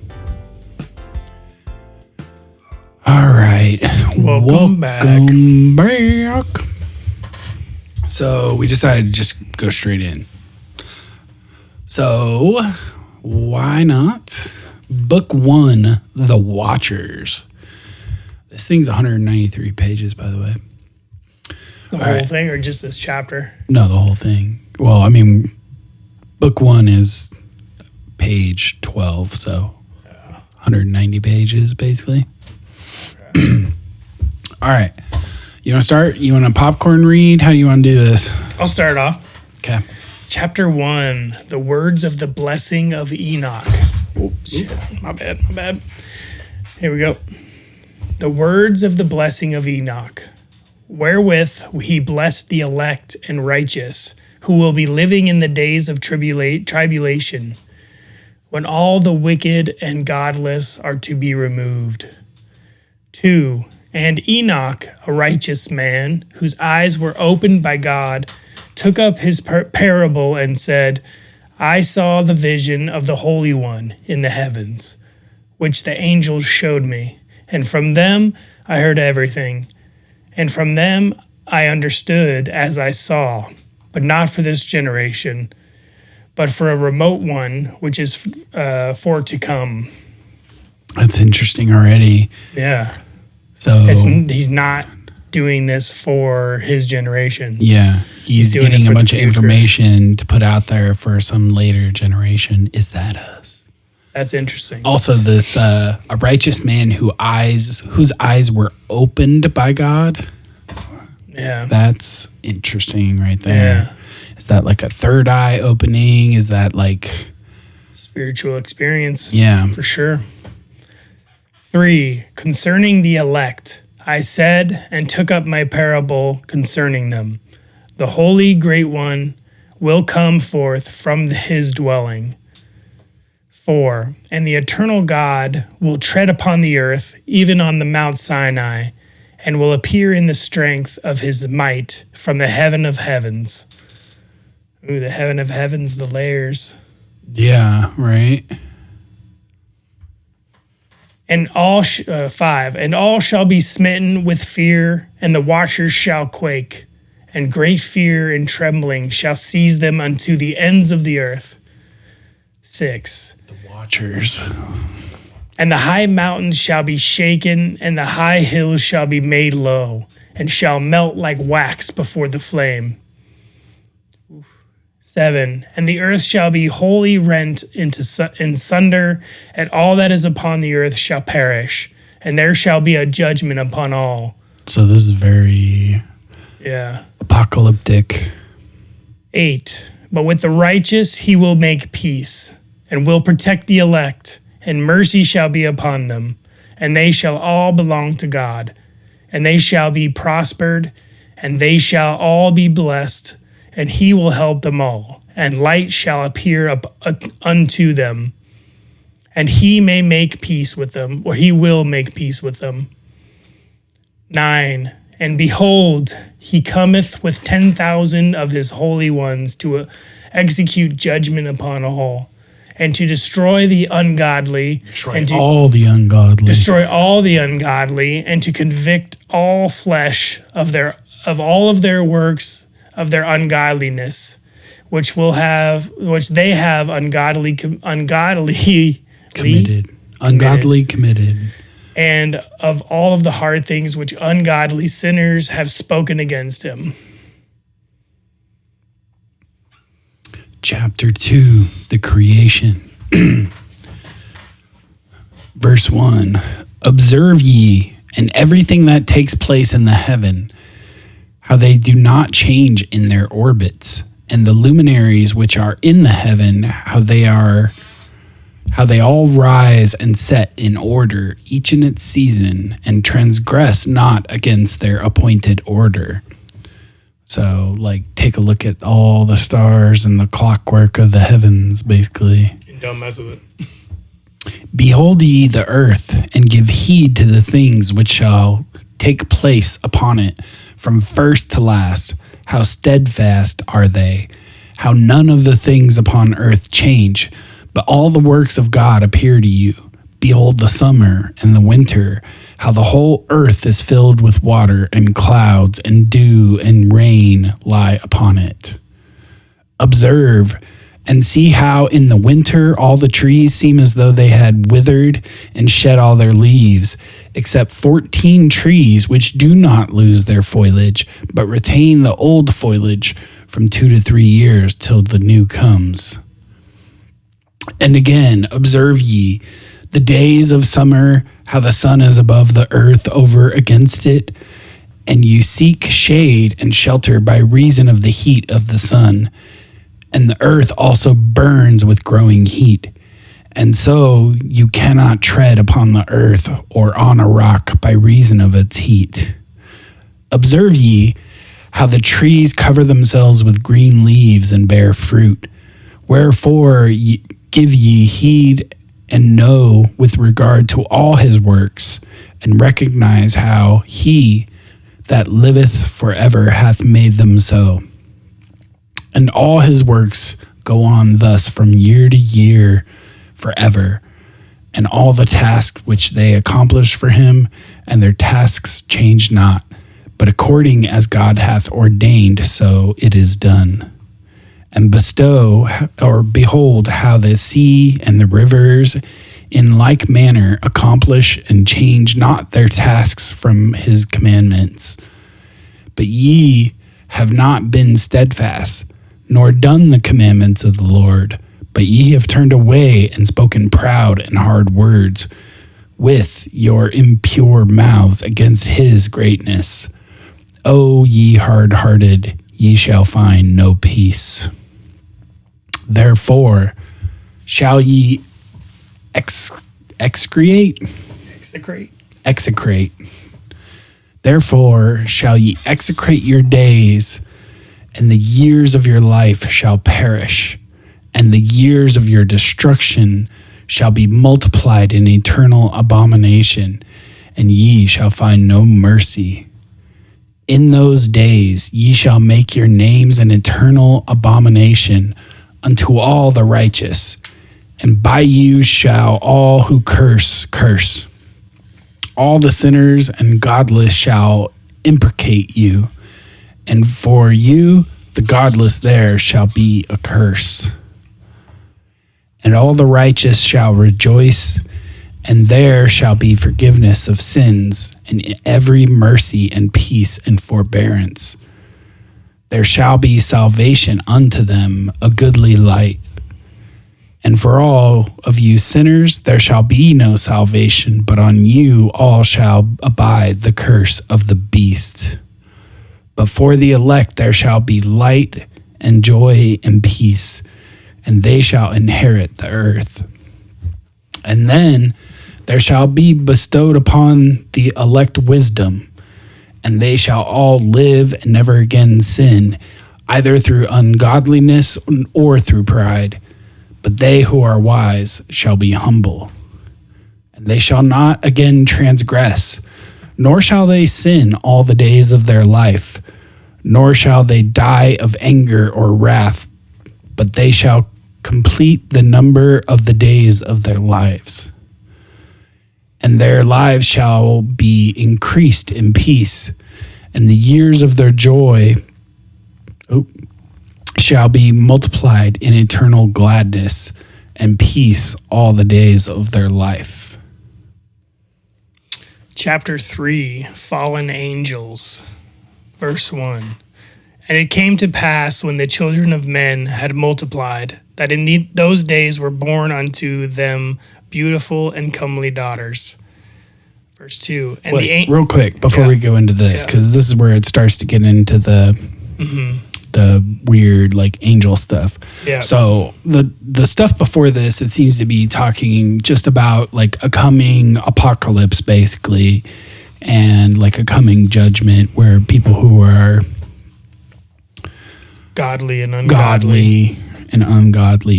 All right. Welcome back. Welcome back. So we decided to just go straight in. So why not? Book 1, The Watchers. This thing's 193 pages, by the way. The All whole right. thing, or just this chapter? No, the whole thing. Well, I mean, book 1 is page 12, so 190 pages, basically. All right. You want to start? You want to popcorn read? How do you want to do this? I'll start off. Okay. Chapter 1, the words of the blessing of Enoch. Oh, shit. My bad. Here we go. The words of the blessing of Enoch, wherewith he blessed the elect and righteous, who will be living in the days of tribulation, when all the wicked and godless are to be removed. 2. And Enoch, a righteous man, whose eyes were opened by God, took up his parable and said, I saw the vision of the Holy One in the heavens, which the angels showed me, and from them I heard everything. And from them I understood as I saw, but not for this generation, but for a remote one, which is for to come. That's interesting already. Yeah. So He's not doing this for his generation. yeah, he's doing it getting for a the bunch of future. information to put out there for some later generation. Is that us? That's interesting. Also, this a righteous man whose eyes were opened by God. Yeah. That's interesting right there. Yeah. Is that like a third eye opening? Is that like, Spiritual experience. yeah. For sure. 3, concerning the elect, I said and took up my parable concerning them. The holy great one will come forth from his dwelling. 4, and the eternal God will tread upon the earth, even on the Mount Sinai, and will appear in the strength of his might from the heaven of heavens. Ooh, the heaven of heavens, the layers. Yeah, right. And all 5, and all shall be smitten with fear, and the watchers shall quake, and great fear and trembling shall seize them unto the ends of the earth. 6, The watchers. and the high mountains shall be shaken, and the high hills shall be made low, and shall melt like wax before the flame. 7, and the earth shall be wholly rent in sunder, and all that is upon the earth shall perish, and there shall be a judgment upon all. So this is very Yeah. apocalyptic. 8, but with the righteous he will make peace, and will protect the elect, and mercy shall be upon them, and they shall all belong to God, and they shall be prospered, and they shall all be blessed, and he will help them all, and light shall appear unto them, and he may make peace with them, or he will make peace with them. 9, and behold, he cometh with 10,000 of his holy ones to execute judgment upon all, and to destroy the ungodly, and to All the ungodly. destroy all the ungodly, and to convict all flesh of all of their works of their ungodliness, which they have ungodly committed. Ungodly committed. and of all of the hard things which ungodly sinners have spoken against him. Chapter 2, the creation. Verse 1, observe ye, and everything that takes place in the heaven, how they do not change in their orbits, and the luminaries which are in the heaven, how they all rise and set in order, each in its season, and transgress not against their appointed order. So, like, take a look at all the stars and the clockwork of the heavens, basically. Don't mess with it. Behold ye the earth, and give heed to the things which shall take place upon it, from first to last. How steadfast are they? How none of the things upon earth change, but all the works of God appear to you. Behold the summer and the winter, how the whole earth is filled with water, and clouds and dew and rain lie upon it. Observe and see how in the winter all the trees seem as though they had withered and shed all their leaves, except 14 trees which do not lose their foliage, but retain the old foliage from 2 to 3 years till the new comes. And again, observe ye the days of summer, how the sun is above the earth over against it, and you seek shade and shelter by reason of the heat of the sun. And the earth also burns with growing heat. And so you cannot tread upon the earth or on a rock by reason of its heat. Observe ye how the trees cover themselves with green leaves and bear fruit. Wherefore give ye heed and know with regard to all his works, and recognize how he that liveth forever hath made them so. And all his works go on thus from year to year forever, and all the tasks which they accomplish for him, and their tasks change not, but according as God hath ordained, so it is done. And behold, how the sea and the rivers in like manner accomplish and change not their tasks from his commandments. But ye have not been steadfast, nor done the commandments of the Lord, but ye have turned away and spoken proud and hard words with your impure mouths against his greatness. O ye hard-hearted, ye shall find no peace. Therefore shall ye execrate. Therefore shall ye execrate your days, and the years of your life shall perish, and the years of your destruction shall be multiplied in eternal abomination, and ye shall find no mercy. In those days ye shall make your names an eternal abomination unto all the righteous, and by you shall all who curse. All the sinners and godless shall imprecate you, and for you, the godless, there shall be a curse. And all the righteous shall rejoice, and there shall be forgiveness of sins, and every mercy and peace and forbearance. There shall be salvation unto them, a goodly light. And for all of you sinners, there shall be no salvation, but on you all shall abide the curse of the beast. But for the elect there shall be light and joy and peace, and they shall inherit the earth. And then there shall be bestowed upon the elect wisdom, and they shall all live and never again sin, either through ungodliness or through pride. But they who are wise shall be humble, and they shall not again transgress, nor shall they sin all the days of their life, nor shall they die of anger or wrath, but they shall complete the number of the days of their lives. And their lives shall be increased in peace, and the years of their joy shall be multiplied in eternal gladness and peace all the days of their life. Chapter 3, Fallen Angels, verse 1. And it came to pass when the children of men had multiplied, that in those days were born unto them beautiful and comely daughters. Verse 2. And wait, real quick, before we go into this, because this is where it starts to get into the weird like angel stuff. Yeah. So the stuff before this, it seems to be talking just about like a coming apocalypse basically, and like a coming judgment where people who are godly and ungodly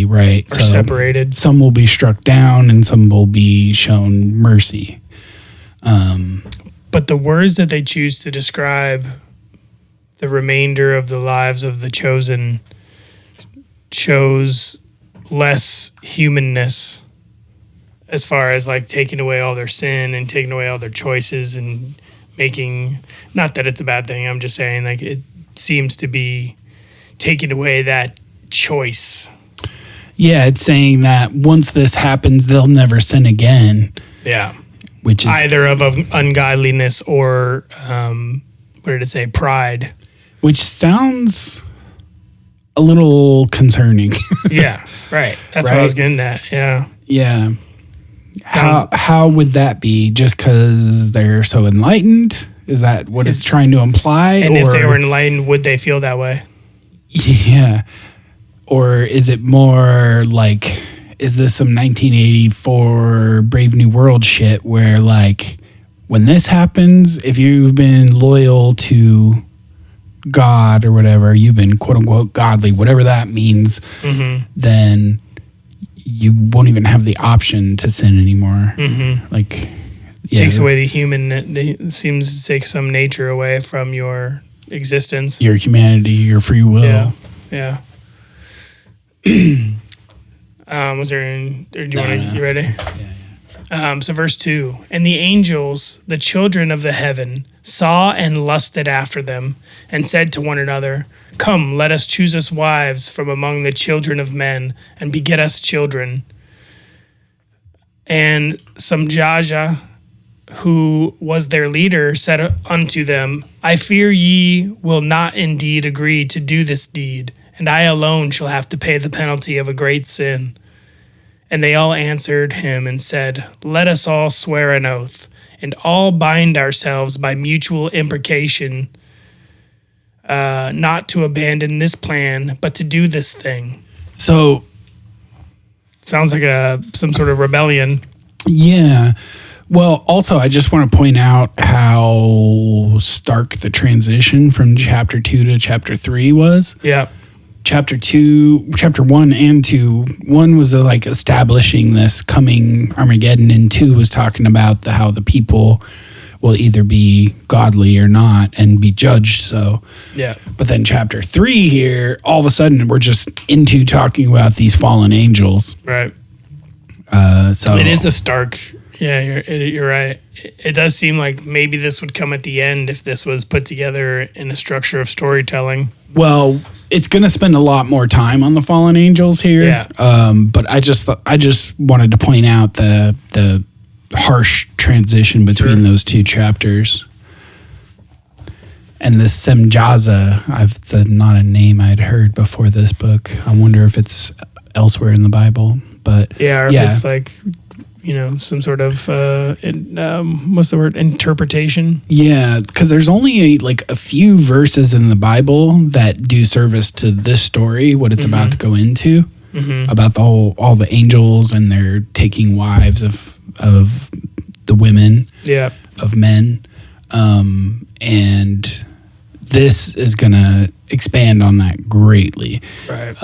right, are separated. Some will be struck down and some will be shown mercy. But the words that they choose to describe the remainder of the lives of the chosen shows less humanness as far as like taking away all their sin and taking away all their choices and making, not that it's a bad thing, I'm just saying like it seems to be taking away that choice. Yeah, it's saying that once this happens, they'll never sin again. Yeah. Which is either of ungodliness or, what did it say, pride. Which sounds a little concerning. Yeah, right. That's what I was getting at. Yeah. Yeah. How would that be? Just because they're so enlightened? Is that what it's trying to imply? And if they were enlightened, would they feel that way? Yeah. Or is it more like, is this some 1984 Brave New World shit where like when this happens, if you've been loyal to God or whatever, you've been quote unquote godly, whatever that means, then you won't even have the option to sin anymore. Like, takes away the human, it seems to take some nature away from your existence, your humanity, your free will. Yeah. Was there? Do you want to? You ready? Yeah. So verse 2, and the angels, the children of the heaven, saw and lusted after them, and said to one another, come, let us choose us wives from among the children of men, and beget us children. And Samjaja, who was their leader, said unto them, I fear ye will not indeed agree to do this deed, and I alone shall have to pay the penalty of a great sin. And they all answered him and said, let us all swear an oath, and all bind ourselves by mutual imprecation, not to abandon this plan, but to do this thing. So, sounds like some sort of rebellion. Yeah. Well, also, I just want to point out how stark the transition from chapter 2 to chapter 3 was. Yeah. Chapter 1 and 2, 1 was like establishing this coming Armageddon, and 2 was talking about how the people will either be godly or not and be judged. So, yeah. But then chapter 3 here, all of a sudden, we're just into talking about these fallen angels. Right. So it is a stark. Yeah, you're right. It does seem like maybe this would come at the end if this was put together in a structure of storytelling. Well, it's going to spend a lot more time on the fallen angels here. Yeah. But I just wanted to point out the harsh transition between those two chapters. And this Semjaza, it's not a name I'd heard before this book. I wonder if it's elsewhere in the Bible. But or if it's like, some sort of what's the word? Interpretation. Yeah, because there's only a few verses in the Bible that do service to this story, what it's about to go into, about all the angels and they're taking wives of the women, of men, and this is gonna expand on that greatly. Right.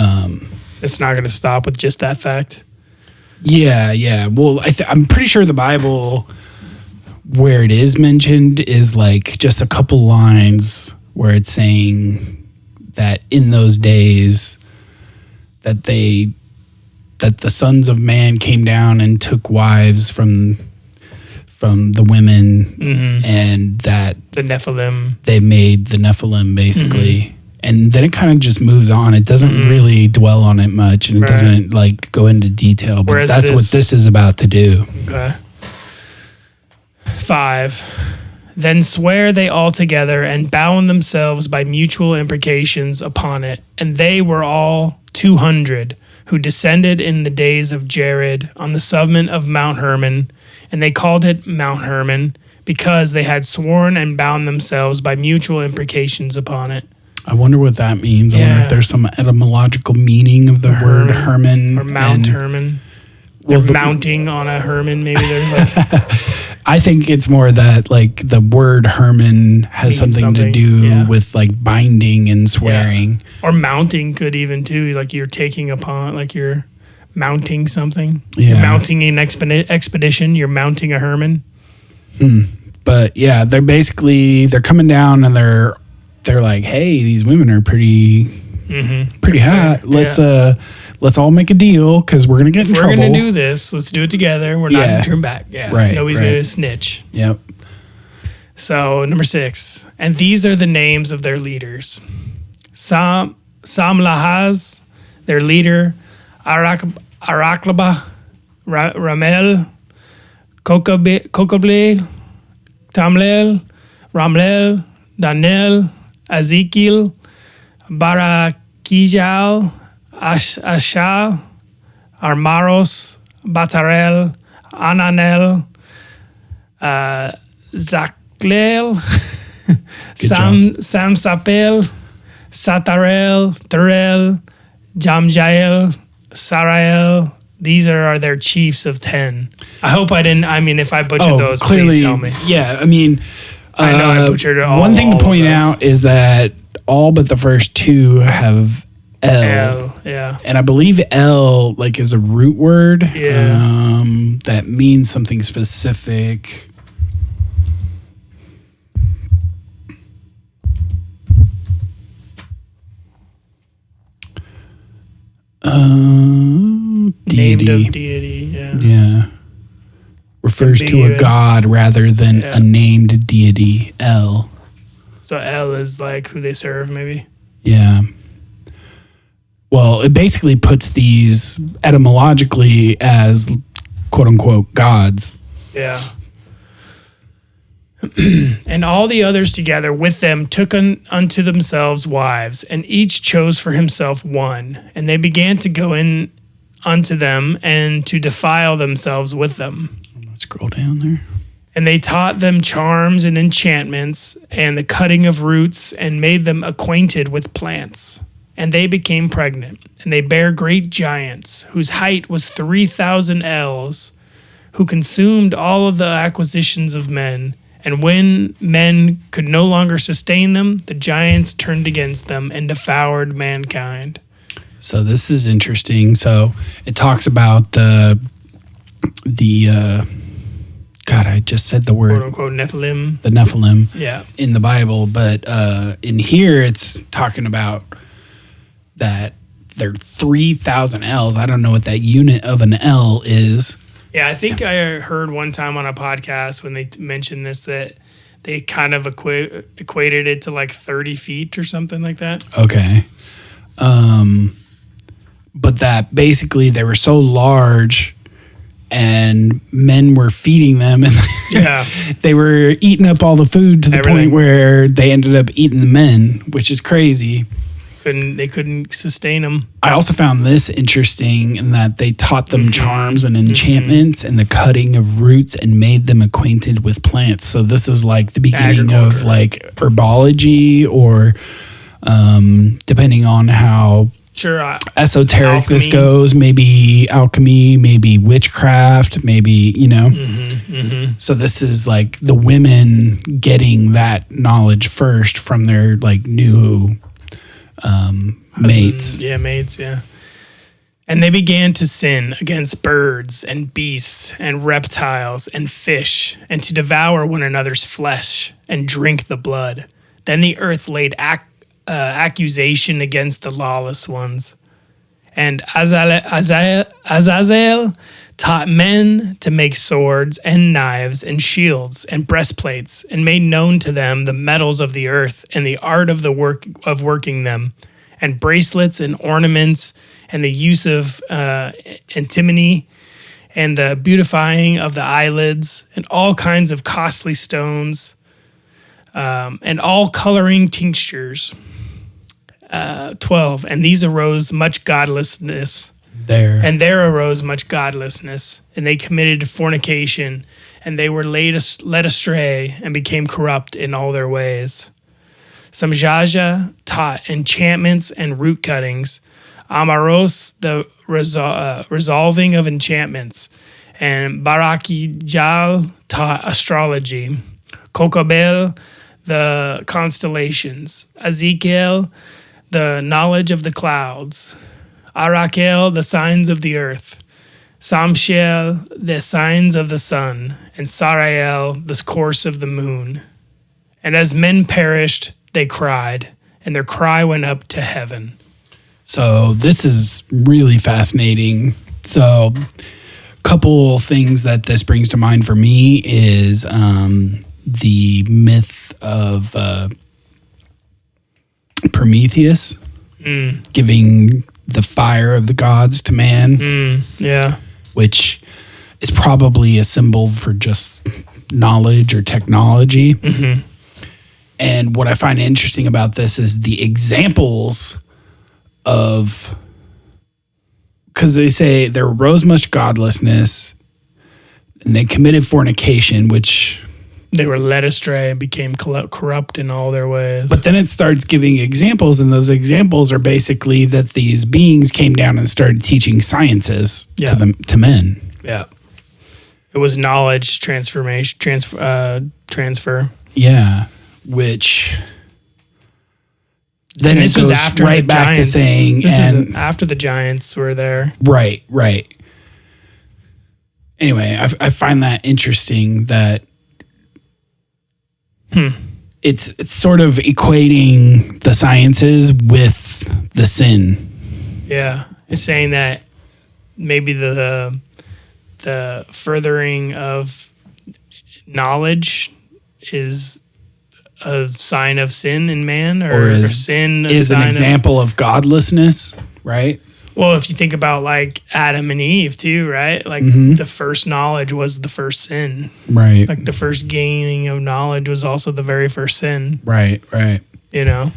It's not going to stop with just that fact. Yeah. Well, I'm pretty sure the Bible, where it is mentioned, is just a couple lines where it's saying that in those days that the sons of man came down and took wives from the women, and that the Nephilim, they made the Nephilim basically. And then it kind of just moves on. It doesn't really dwell on it much, and it doesn't go into detail. But that's what this is about to do. Okay. 5. Then swear they all together and bound themselves by mutual imprecations upon it. And they were all 200 who descended in the days of Jared on the summit of Mount Hermon. And they called it Mount Hermon because they had sworn and bound themselves by mutual imprecations upon it. I wonder what that means. I wonder if there's some etymological meaning of the word Hermon. Or Mount Hermon. Well, mounting on a Hermon, maybe there's I think it's more that the word Hermon has something to do with binding and swearing. Yeah. Or mounting could even too, you're taking upon, you're mounting something. Yeah. You're mounting an expedition, you're mounting a Hermon. But yeah, they're coming down and they're like, hey, these women are pretty hot. Let's all make a deal because we're gonna get in trouble. We're gonna do this. Let's do it together. We're not gonna turn back. Yeah, right. Nobody's gonna snitch. Yep. So number 6, and these are the names of their leaders: Samlahaz, their leader; Araklaba, Ramel; Kokable, Tamlel, Ramlel, Daniel, Ezekiel, Barakijal, Ashal, Armaros, Batarel, Ananel, Zaklel, Samsapel, Satarel, Terel, Jamjael, Sarael. These are their chiefs of 10. I hope I didn't. I mean, if I butchered those, clearly, please tell me. Yeah, I mean, I know I butchered it all. One thing to point out is that all but the first 2 have L. Yeah. And I believe L is a root word. Yeah. That means something specific. Deity. Named of deity, Yeah. refers to a ambiguous. god rather than Yeah. a named deity, El. So El is like who they serve, maybe. Yeah. Well, it basically puts these etymologically as quote unquote gods. Yeah. And all the others together with them took unto themselves wives, and each chose for himself one. And they began to go in unto them and to defile themselves with them. Let's scroll down there. And they taught them charms and enchantments and the cutting of roots, and made them acquainted with plants. And they became pregnant, and they bare great giants, whose height was 3,000 ells, who consumed all of the acquisitions of men. And when men could no longer sustain them, the giants turned against them and devoured mankind. So this is interesting. So it talks about the God, I just said the word, Quote unquote Nephilim. the Nephilim Yeah. in the Bible, but in here it's talking about that they're 3,000 L's. I don't know what that unit of an L is. Yeah, I think I heard one time on a podcast when they mentioned this that they kind of equated it to like 30 feet or something like that. Okay. But that basically they were so large and men were feeding them and Yeah. they were eating up all the food to the Everything. point where they ended up eating the men, which is crazy. They couldn't sustain them. I also found this interesting in that they taught them charms and enchantments and the cutting of roots and made them acquainted with plants. So this is like the beginning of Agriculture. like herbology or depending on how Sure. esoteric this Alchemy. goes, maybe alchemy, maybe witchcraft, maybe, you know. So this is like the women getting that knowledge first from their like new mates. Yeah, mates, yeah. And they began to sin against birds and beasts and reptiles and fish, and to devour one another's flesh and drink the blood. Then the earth laid accusation against the lawless ones. And Azazel taught men to make swords and knives and shields and breastplates, and made known to them the metals of the earth and the art of the work of working them, and bracelets and ornaments, and the use of antimony, and the beautifying of the eyelids, and all kinds of costly stones, and all coloring tinctures. 12. And these arose much godlessness. And there arose much godlessness, and they committed fornication, and they were led astray and became corrupt in all their ways. Samjaja taught enchantments and root cuttings, Amaros the resolving of enchantments, and Barakijal taught astrology, Kokabel the constellations, Ezekiel the knowledge of the clouds, Arakel the signs of the earth, Samshiel the signs of the sun, and Sarael the course of the moon. And as men perished, they cried, and their cry went up to heaven. So this is really fascinating. So a couple things that this brings to mind for me is the myth of Prometheus giving the fire of the gods to man, Yeah. which is probably a symbol for just knowledge or technology. And what I find interesting about this is the examples of, because they say there arose much godlessness and they committed fornication, which, They were led astray and became corrupt in all their ways. but then it starts giving examples, and those examples are basically that these beings came down and started teaching sciences Yeah. to men. Yeah. It was knowledge transfer. Yeah, which then And it this was goes after right the back giants. to saying, This and is after the giants were there. right. Anyway, I find that interesting that it's sort of equating the sciences with the sin. Yeah. It's saying that maybe the the furthering of knowledge is a sign of sin in man, or sin is an example of godlessness, right? Well, if you think about like Adam and Eve too, right? Like the first knowledge was the first sin. Right. Like the first gaining of knowledge was also the very first sin. Right. You know?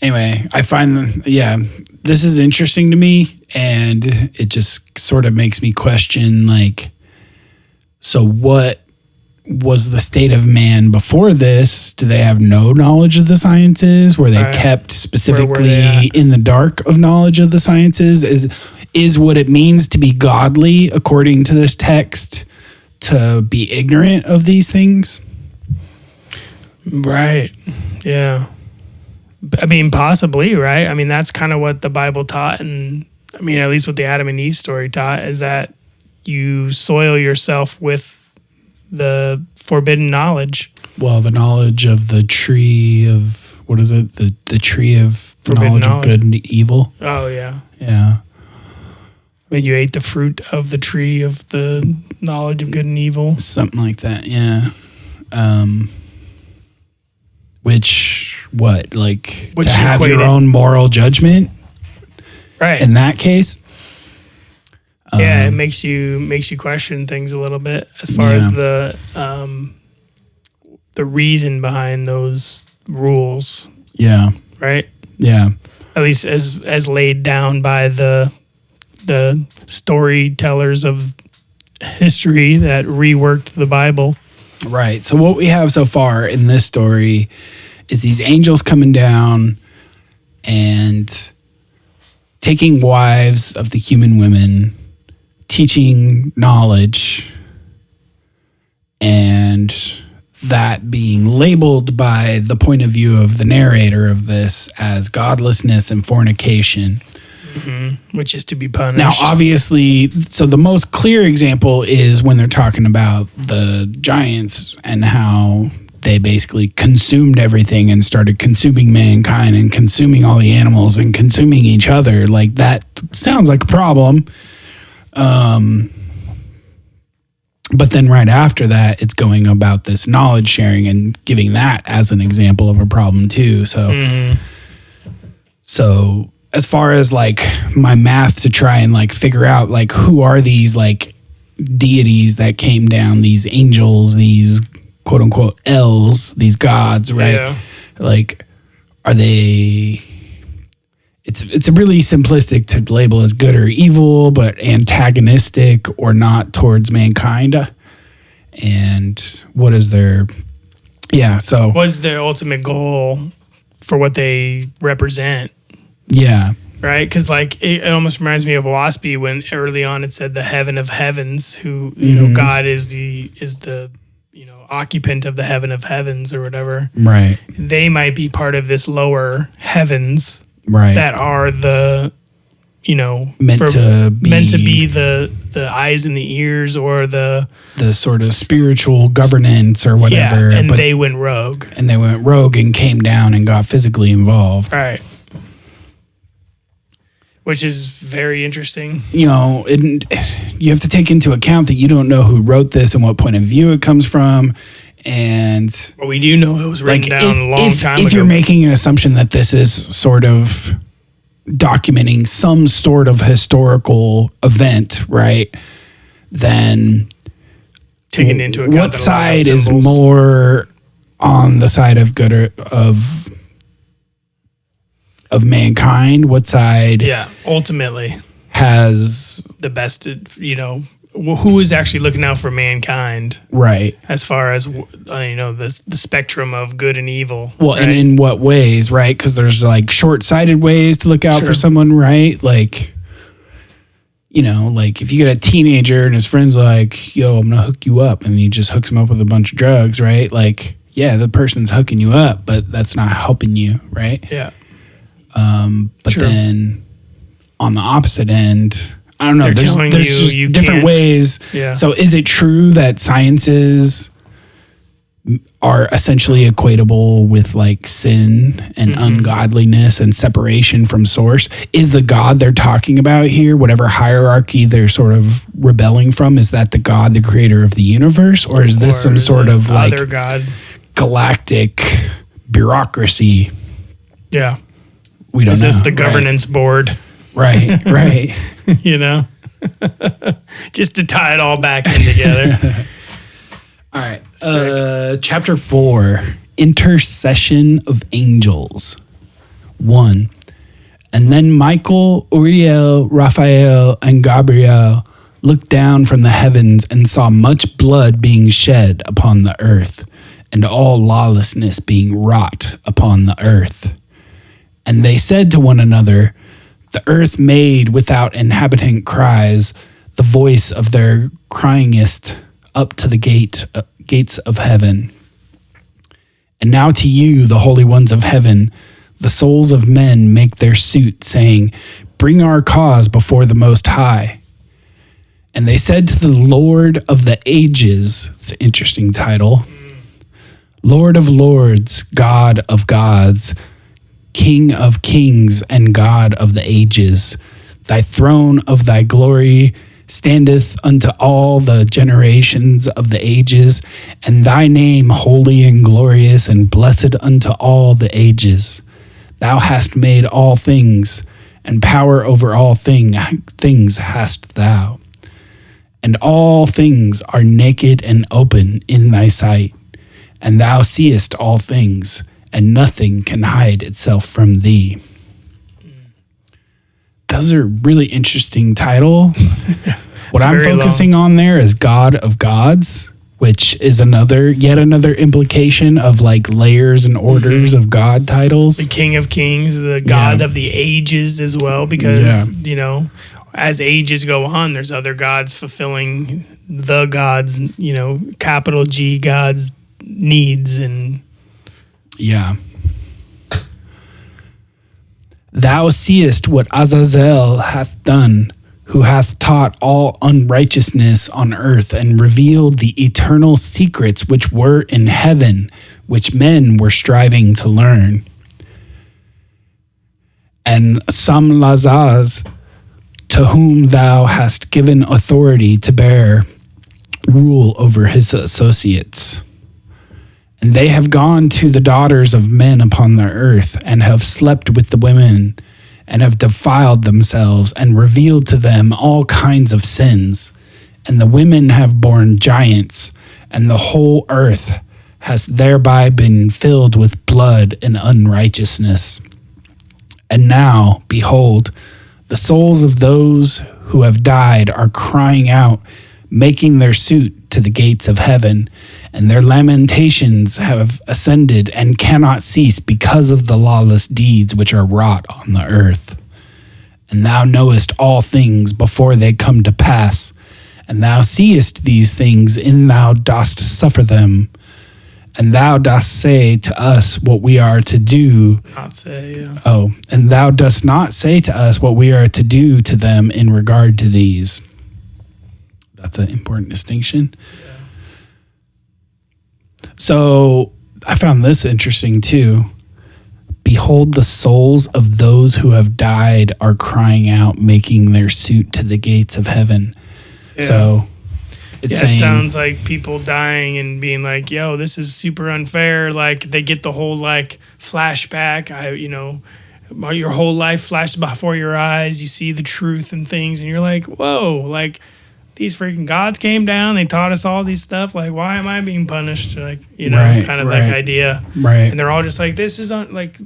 Anyway, I find, this is interesting to me, and it just sort of makes me question, like, so what was the state of man before this? Do they have no knowledge of the sciences? Were they kept specifically in the dark of knowledge of the sciences? Is what it means to be godly, according to this text, to be ignorant of these things? Right. Yeah. I mean, possibly, right? I mean, that's kind of what the Bible taught. And I mean, at least what the Adam and Eve story taught is that you soil yourself with the forbidden knowledge. Well, the knowledge of the tree of, what is it? The tree of forbidden knowledge of good and evil. Oh, yeah. Yeah. I mean, you ate the fruit of the tree of the knowledge of good and evil. Something like that, yeah. Which, what? Like, to have your own moral judgment? Right. In that case? Yeah, it makes you question things a little bit as far as the reason behind those rules. Yeah. Right? Yeah. At least as laid down by the storytellers of history that reworked the Bible. Right. So what we have so far in this story is these angels coming down and taking wives of the human women, teaching knowledge, and that being labeled by the point of view of the narrator of this as godlessness and fornication. Which is to be punished. Now, obviously, so the most clear example is when they're talking about the giants and how they basically consumed everything and started consuming mankind and consuming all the animals and consuming each other. Like, that sounds like a problem. But then right after that, it's going about this knowledge sharing and giving that as an example of a problem too. So, so as far as like my math to try and like figure out like who are these like deities that came down, these angels, these quote unquote elves, these gods, right? Yeah. Like, are they? It's really simplistic to label as good or evil, but antagonistic or not towards mankind. And what is their, so. What's their ultimate goal for what they represent? Yeah. Right? Because like it almost reminds me of Waspy when early on it said the heaven of heavens, who, you know, God is the you know, occupant of the heaven of heavens or whatever. Right. They might be part of this lower heavens. Right. That are the, you know, meant to be the eyes and the ears, or the sort of spiritual governance or whatever. Yeah, and they went rogue. And they went rogue and came down and got physically involved. Right. Which is very interesting. You know, you have to take into account that you don't know who wrote this and what point of view it comes from. And well, we do know it was written down a long time ago. If you're making an assumption that this is sort of documenting some sort of historical event, right, then taking into account what side is more on the side of good or of mankind? What side? Yeah, ultimately has the best, you know, who is actually looking out for mankind, right? As far as you know, the spectrum of good and evil. Well, right? And in what ways, right? Because there's like short-sighted ways to look out for someone, right? Like, you know, like if you get a teenager and his friend's like, "Yo, I'm gonna hook you up," and he just hooks him up with a bunch of drugs, right? Like, yeah, the person's hooking you up, but that's not helping you, right? Yeah. But then on the opposite end, I don't know. They're there's telling just you different can't. ways. Yeah. So is it true that sciences are essentially equatable with like sin and ungodliness and separation from source. Is the God they're talking about here, whatever hierarchy they're sort of rebelling from, is that the God, the creator of the universe? Or is this some sort of like other God? Galactic bureaucracy? Yeah. We don't know. Is this the governance board? Right. You know? Just to tie it all back in together. All right. Chapter 4, Intercession of Angels. 1. And then Michael, Uriel, Raphael, and Gabriel looked down from the heavens and saw much blood being shed upon the earth, and all lawlessness being wrought upon the earth. And they said to one another, the earth made without inhabitant cries, the voice of their cryingest up to the gates of heaven. And now to you, the holy ones of heaven, the souls of men make their suit, saying, bring our cause before the Most High. And they said to the Lord of the ages, it's an interesting title, Lord of lords, God of gods, King of kings and God of the ages, thy throne of thy glory standeth unto all the generations of the ages, and thy name holy and glorious and blessed unto all the ages. Thou hast made all things, and power over all things hast thou. And all things are naked and open in thy sight, and thou seest all things, and nothing can hide itself from thee. Those are really interesting title. What I'm focusing on there is God of gods, which is yet another implication of like layers and orders of God titles. The King of Kings, the God of the ages as well, because, you know, as ages go on, there's other gods fulfilling the gods, you know, capital G gods needs and... Yeah. Thou seest what Azazel hath done, who hath taught all unrighteousness on earth, and revealed the eternal secrets which were in heaven, which men were striving to learn. And Samlazaz, to whom thou hast given authority to bear rule over his associates. And they have gone to the daughters of men upon the earth, and have slept with the women, and have defiled themselves, and revealed to them all kinds of sins. And the women have borne giants, and the whole earth has thereby been filled with blood and unrighteousness. And now, behold, the souls of those who have died are crying out, making their suit to the gates of heaven, and their lamentations have ascended and cannot cease because of the lawless deeds which are wrought on the earth. And thou knowest all things before they come to pass, and thou seest these things, and thou dost suffer them. And thou dost say to us what we are to do. Not say, yeah. Oh, and thou dost not say to us what we are to do to them in regard to these. That's an important distinction. Yeah. So I found this interesting too. Behold, the souls of those who have died are crying out, making their suit to the gates of heaven. Yeah. So it's saying, it sounds like people dying and being like, yo, this is super unfair. Like they get the whole like flashback. Your whole life flashed before your eyes. You see the truth and things, and you're like, whoa, like these freaking gods came down. They taught us all these stuff. Like, why am I being punished? Like, like idea. Right. And they're all just like, this is like,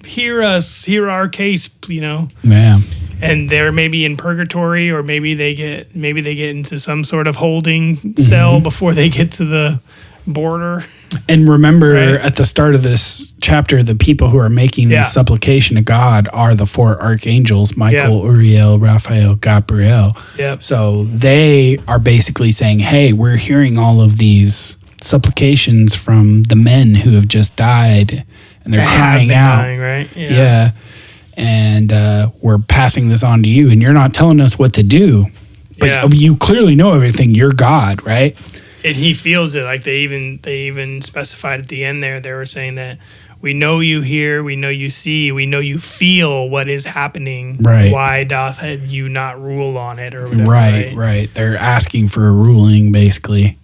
hear us, hear our case, Yeah. And they're maybe in purgatory, or maybe they get into some sort of holding cell before they get to the border. And remember, at the start of this chapter, the people who are making this supplication to God are the four archangels, Michael, Uriel, Raphael, Gabriel. Yep. So they are basically saying, hey, we're hearing all of these supplications from the men who have just died, and they're crying out. Dying, right? Yeah. And we're passing this on to you, and you're not telling us what to do. But you clearly know everything. You're God, right? And he feels it. Like they even specified at the end there, they were saying that we know you hear, we know you see, we know you feel what is happening. Right. Why doth you not rule on it or whatever? Right. They're asking for a ruling, basically.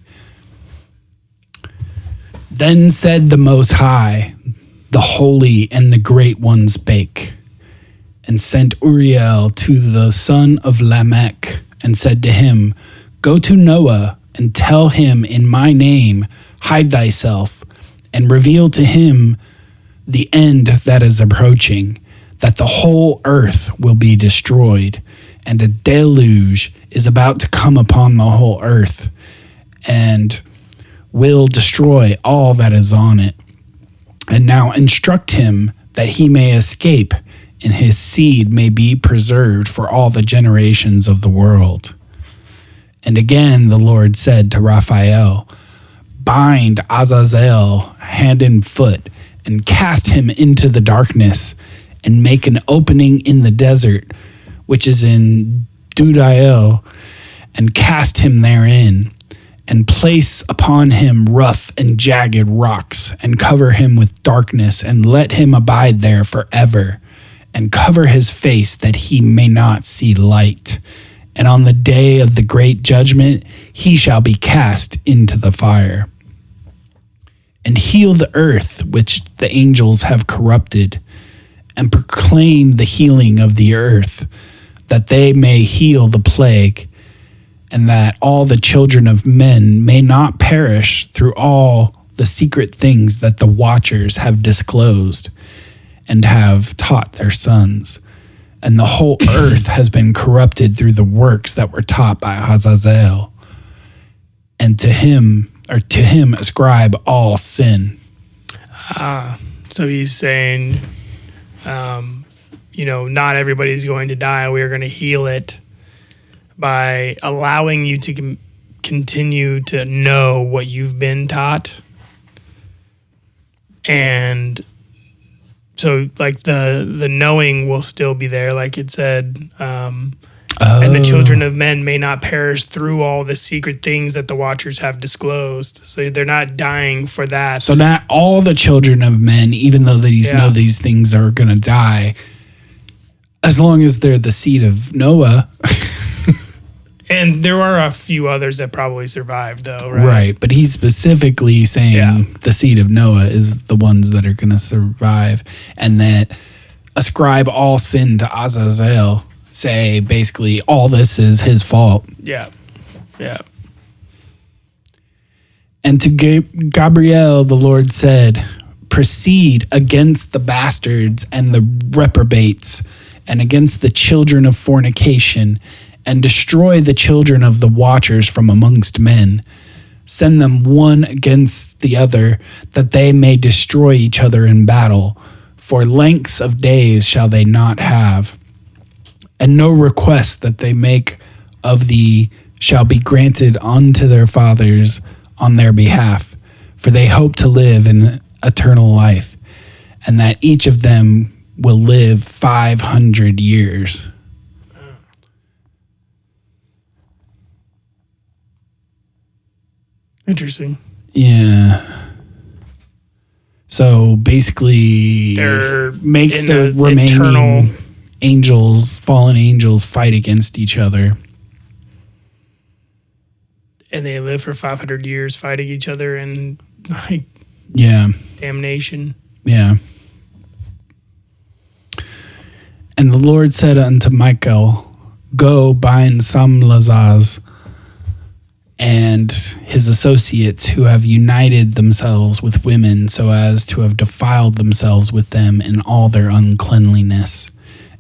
Then said the Most High, the Holy and the Great One spake, and sent Uriel to the son of Lamech, and said to him, Go to Noah, and tell him in my name, hide thyself, and reveal to him the end that is approaching, that the whole earth will be destroyed, and a deluge is about to come upon the whole earth, and will destroy all that is on it. And now instruct him that he may escape, and his seed may be preserved for all the generations of the world. And again the Lord said to Raphael, Bind Azazel hand and foot, and cast him into the darkness, and make an opening in the desert, which is in Dudael, and cast him therein, and place upon him rough and jagged rocks, and cover him with darkness, and let him abide there forever, and cover his face that he may not see light. And on the day of the great judgment, he shall be cast into the fire. And heal the earth which the angels have corrupted, and proclaim the healing of the earth, that they may heal the plague, and that all the children of men may not perish through all the secret things that the watchers have disclosed and have taught their sons. And the whole earth has been corrupted through the works that were taught by Azazel. And to him ascribe all sin. So he's saying, not everybody's going to die. We are going to heal it by allowing you to continue to know what you've been taught. And so, like, the knowing will still be there, like it said. And the children of men may not perish through all the secret things that the watchers have disclosed. So they're not dying for that. So not all the children of men, even though these know these things are going to die, as long as they're the seed of Noah. And there are a few others that probably survived, though, right? Right, but he's specifically saying the seed of Noah is the ones that are going to survive, and that ascribe all sin to Azazel, say basically all this is his fault. Yeah. And to Gabriel the Lord said, Proceed against the bastards and the reprobates, and against the children of fornication, and destroy the children of the watchers from amongst men. Send them one against the other, that they may destroy each other in battle. For lengths of days shall they not have. And no request that they make of thee shall be granted unto their fathers on their behalf. For they hope to live in eternal life, and that each of them will live 500 years. Interesting. Yeah. So basically, They're make in the a remaining eternal angels, fallen angels, fight against each other. And they live for 500 years fighting each other in like damnation. Yeah. And the Lord said unto Michael, Go bind Samlazaz and his associates who have united themselves with women so as to have defiled themselves with them in all their uncleanliness.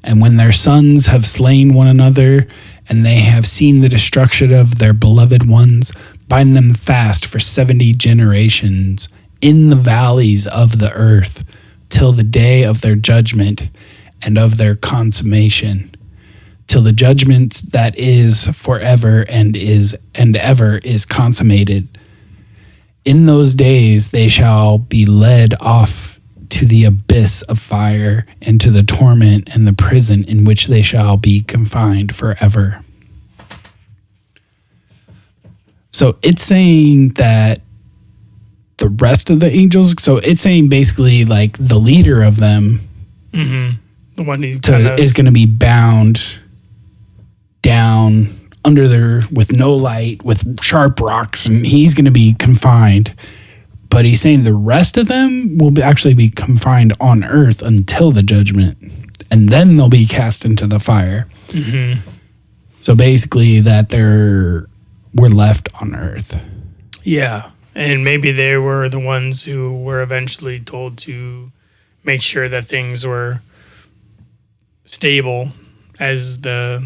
And when their sons have slain one another, and they have seen the destruction of their beloved ones, bind them fast for 70 generations in the valleys of the earth, till the day of their judgment and of their consummation, till the judgment that is forever and ever is consummated. In those days they shall be led off to the abyss of fire, and to the torment and the prison in which they shall be confined forever. So it's saying that the rest of the angels, so it's saying basically like the leader of them The one who is going to be bound down under there with no light, with sharp rocks, and he's going to be confined. But he's saying the rest of them will actually be confined on earth until the judgment, and then they'll be cast into the fire. So basically that we're left on earth. Yeah. And maybe they were the ones who were eventually told to make sure that things were stable, as they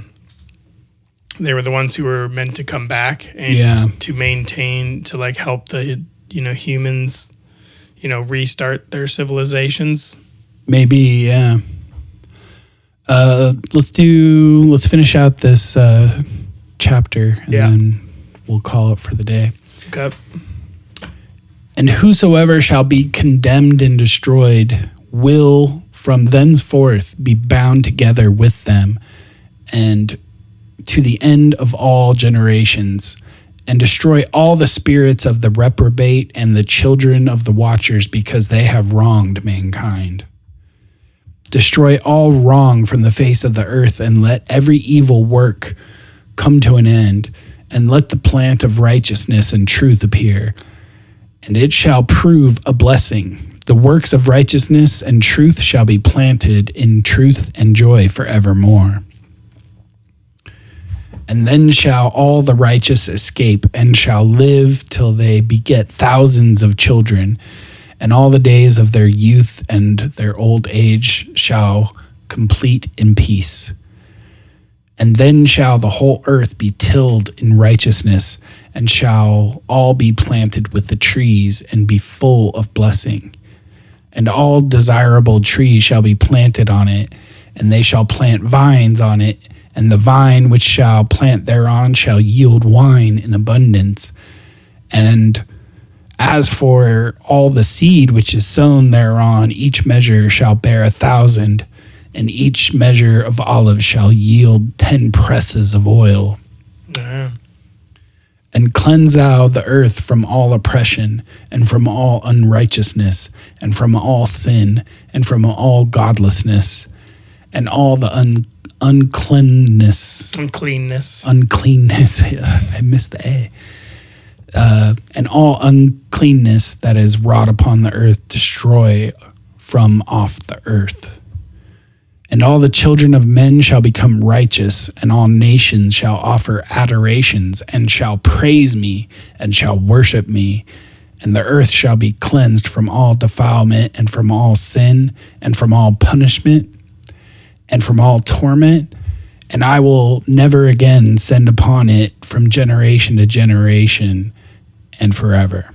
were the ones who were meant to come back and to maintain, to like help the humans restart their civilizations. Maybe, yeah. Let's finish out this chapter, and then we'll call it for the day. Okay. And whosoever shall be condemned and destroyed will from thenceforth be bound together with them, and to the end of all generations, and destroy all the spirits of the reprobate and the children of the watchers, because they have wronged mankind. Destroy all wrong from the face of the earth, and let every evil work come to an end, and let the plant of righteousness and truth appear. And it shall prove a blessing. The works of righteousness and truth shall be planted in truth and joy forevermore. And then shall all the righteous escape, and shall live till they beget thousands of children, and all the days of their youth and their old age shall complete in peace. And then shall the whole earth be tilled in righteousness, and shall all be planted with the trees, and be full of blessing. And all desirable trees shall be planted on it, and they shall plant vines on it, and the vine which shall plant thereon shall yield wine in abundance. And as for all the seed which is sown thereon, each measure shall bear 1,000, and each measure of olive shall yield 10 presses of oil. And cleanse thou the earth from all oppression, and from all unrighteousness, and from all sin, and from all godlessness, and all the uncleanness. I missed the A. And all uncleanness that is wrought upon the earth, destroy from off the earth. And all the children of men shall become righteous, and all nations shall offer adorations, and shall praise me, and shall worship me. And the earth shall be cleansed from all defilement, and from all sin, and from all punishment, and from all torment. And I will never again send upon it from generation to generation and forever.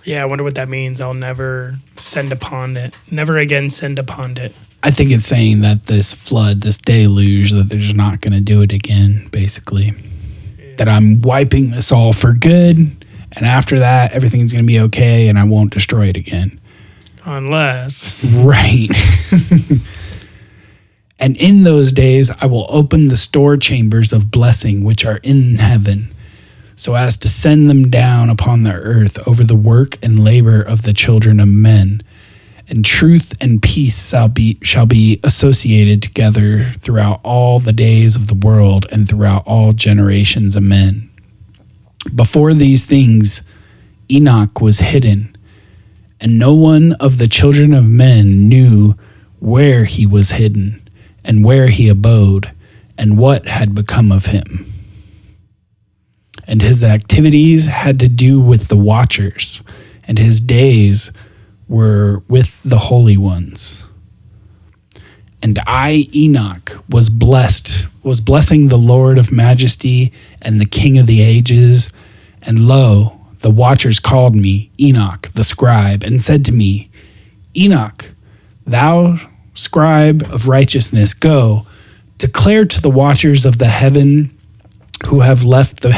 Yeah, I wonder what that means. I'll never send upon it. Never again send upon it. I think it's saying that this flood, this deluge, that they're just not going to do it again, basically. Yeah. That I'm wiping this all for good, and after that, everything's going to be okay, and I won't destroy it again. Unless. Right. And in those days, I will open the store chambers of blessing which are in heaven, so as to send them down upon the earth over the work and labor of the children of men. And truth and peace shall be associated together throughout all the days of the world, and throughout all generations of men. Before these things, Enoch was hidden, and no one of the children of men knew where he was hidden, and where he abode, and what had become of him. And his activities had to do with the watchers, and his days were with the holy ones. And I, Enoch, was blessing the Lord of majesty and the King of the ages. And lo, the watchers called me, Enoch, the scribe, and said to me, Enoch, thou scribe of righteousness, go, declare to the watchers of the heaven who have left the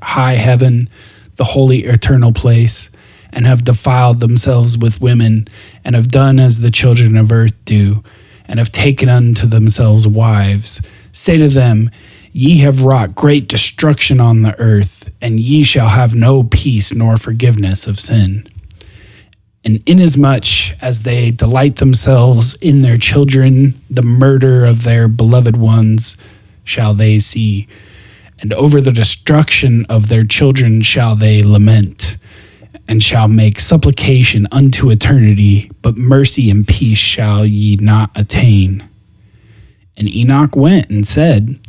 high heaven, the holy eternal place, and have defiled themselves with women, and have done as the children of earth do, and have taken unto themselves wives. Say to them, Ye have wrought great destruction on the earth, and ye shall have no peace nor forgiveness of sin. And inasmuch as they delight themselves in their children, the murder of their beloved ones shall they see, and over the destruction of their children shall they lament, and shall make supplication unto eternity, but mercy and peace shall ye not attain. And Enoch went and said,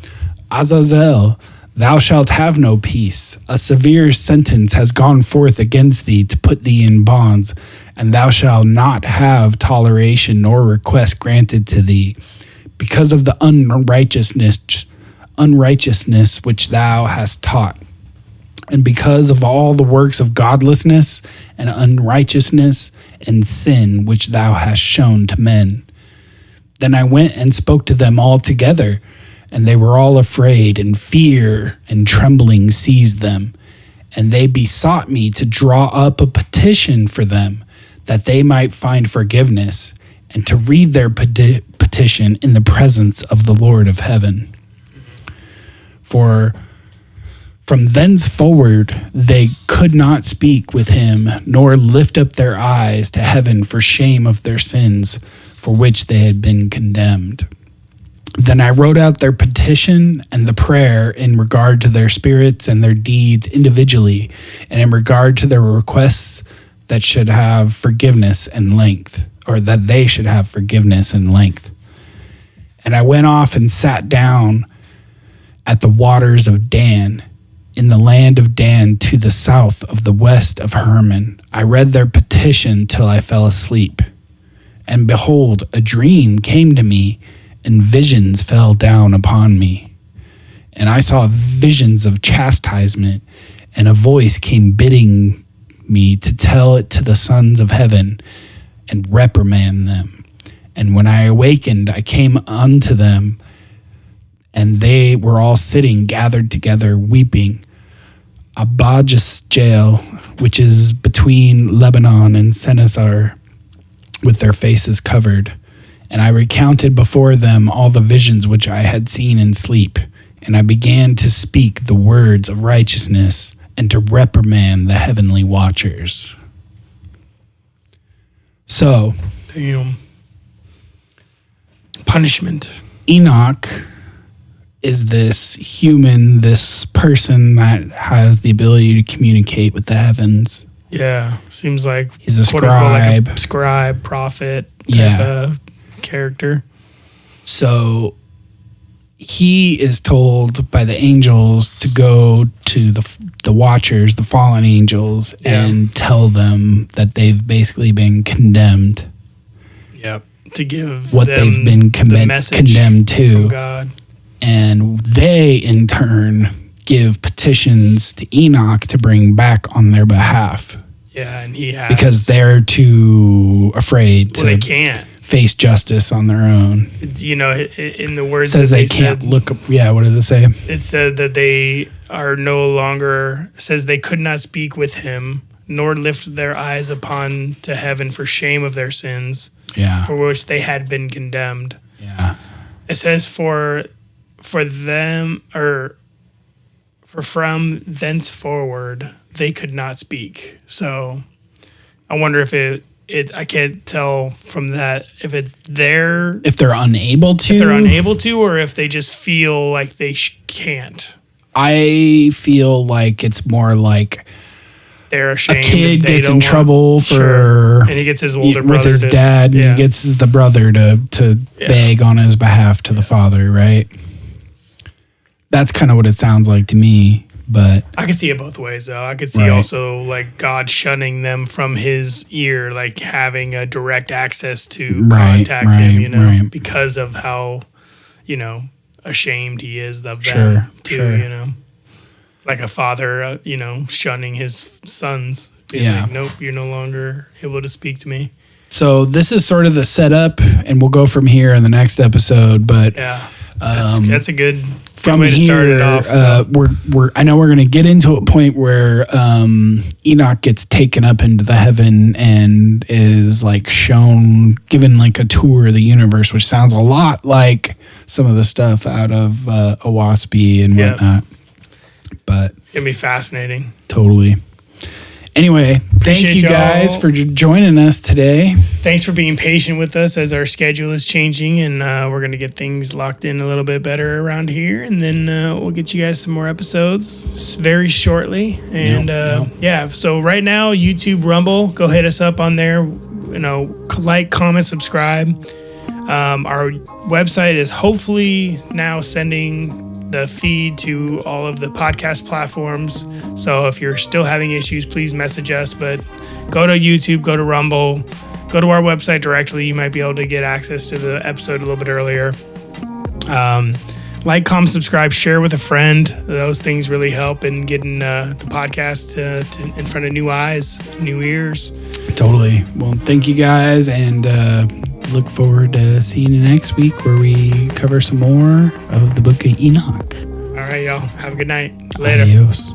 Azazel, thou shalt have no peace. A severe sentence has gone forth against thee to put thee in bonds, and thou shalt not have toleration nor request granted to thee, because of the unrighteousness which thou hast taught, and because of all the works of godlessness and unrighteousness and sin which thou hast shown to men. Then I went and spoke to them all together, and they were all afraid, and fear and trembling seized them. And they besought me to draw up a petition for them, that they might find forgiveness, and to read their petition in the presence of the Lord of heaven. For from thenceforward they could not speak with him, nor lift up their eyes to heaven for shame of their sins, for which they had been condemned. Then I wrote out their petition and the prayer in regard to their spirits and their deeds individually, and in regard to their requests that should have forgiveness and length, or that they should have forgiveness and length. And I went off and sat down at the waters of Dan, in the land of Dan, to the south of the west of Hermon. I read their petition till I fell asleep. And behold, a dream came to me, and visions fell down upon me. And I saw visions of chastisement, and a voice came bidding me to tell it to the sons of heaven, and reprimand them. And when I awakened, I came unto them, and they were all sitting gathered together, weeping. Abijah jail, which is between Lebanon and Sennassar, with their faces covered. And I recounted before them all the visions which I had seen in sleep. And I began to speak the words of righteousness, and to reprimand the heavenly watchers. So, Damn. Punishment. Enoch is this human, this person that has the ability to communicate with the heavens. Yeah, seems like He's a quote-unquote, scribe. like a scribe, prophet type Yeah. of character. So he is told by the angels to go to the watchers, the fallen angels, and tell them that they've basically been condemned. Yep. To give What them they've been the message condemned to. from God. And they, in turn, give petitions to Enoch to bring back on their behalf. Yeah, and he has, Because they're too afraid well, they to can't. face justice on their own. You know, in the words It says that they can't said, look up. Yeah, what does it say? it said that they are no longer, says they could not speak with him, nor lift their eyes upon to heaven for shame of their sins, Yeah. for which they had been condemned. Yeah. It says for them, or for from thenceforward they could not speak. So I wonder if it I can't tell from that if it's there, If they're unable to. if they're unable to, or if they just feel like they can't. I feel like it's more like They're a ashamed. kid and they gets don't in want- trouble for Sure. And he gets his older with brother his to- dad, and yeah. he gets the brother to beg on his behalf to the father, right? That's kind of what it sounds like to me. But I could see it both ways, though. I could see Right. also like God shunning them from His ear, like having a direct access to contact Him, you know, right. because of how, you know, ashamed He is of Sure, them, too, sure. you know, like a father, you know, shunning his sons. Being Yeah. like, nope, you're no longer able to speak to me. so this is sort of the setup, and we'll go from here in the next episode. But Yeah, that's a good from way to start it here, off. I know we're going to get into a point where Enoch gets taken up into the heaven and is like given like a tour of the universe, which sounds a lot like some of the stuff out of Owaspy and whatnot. But it's gonna be fascinating. Totally. Anyway, Appreciate thank you guys y'all. for joining us today. Thanks for being patient with us as our schedule is changing, and we're going to get things locked in a little bit better around here, and then we'll get you guys some more episodes very shortly. And yeah, so right now, YouTube, Rumble, go hit us up on there. Like, comment, subscribe. Our website is hopefully now sending the feed to all of the podcast platforms. So if you're still having issues, please message us. But go to YouTube, go to Rumble, go to our website directly. You might be able to get access to the episode a little bit earlier. Like, comment, subscribe, share with a friend. Those things really help in getting the podcast in front of new eyes, new ears. Totally. Well, thank you guys, and look forward to seeing you next week where we cover some more of the book of Enoch. All right, y'all. Have a good night. Later. Adios.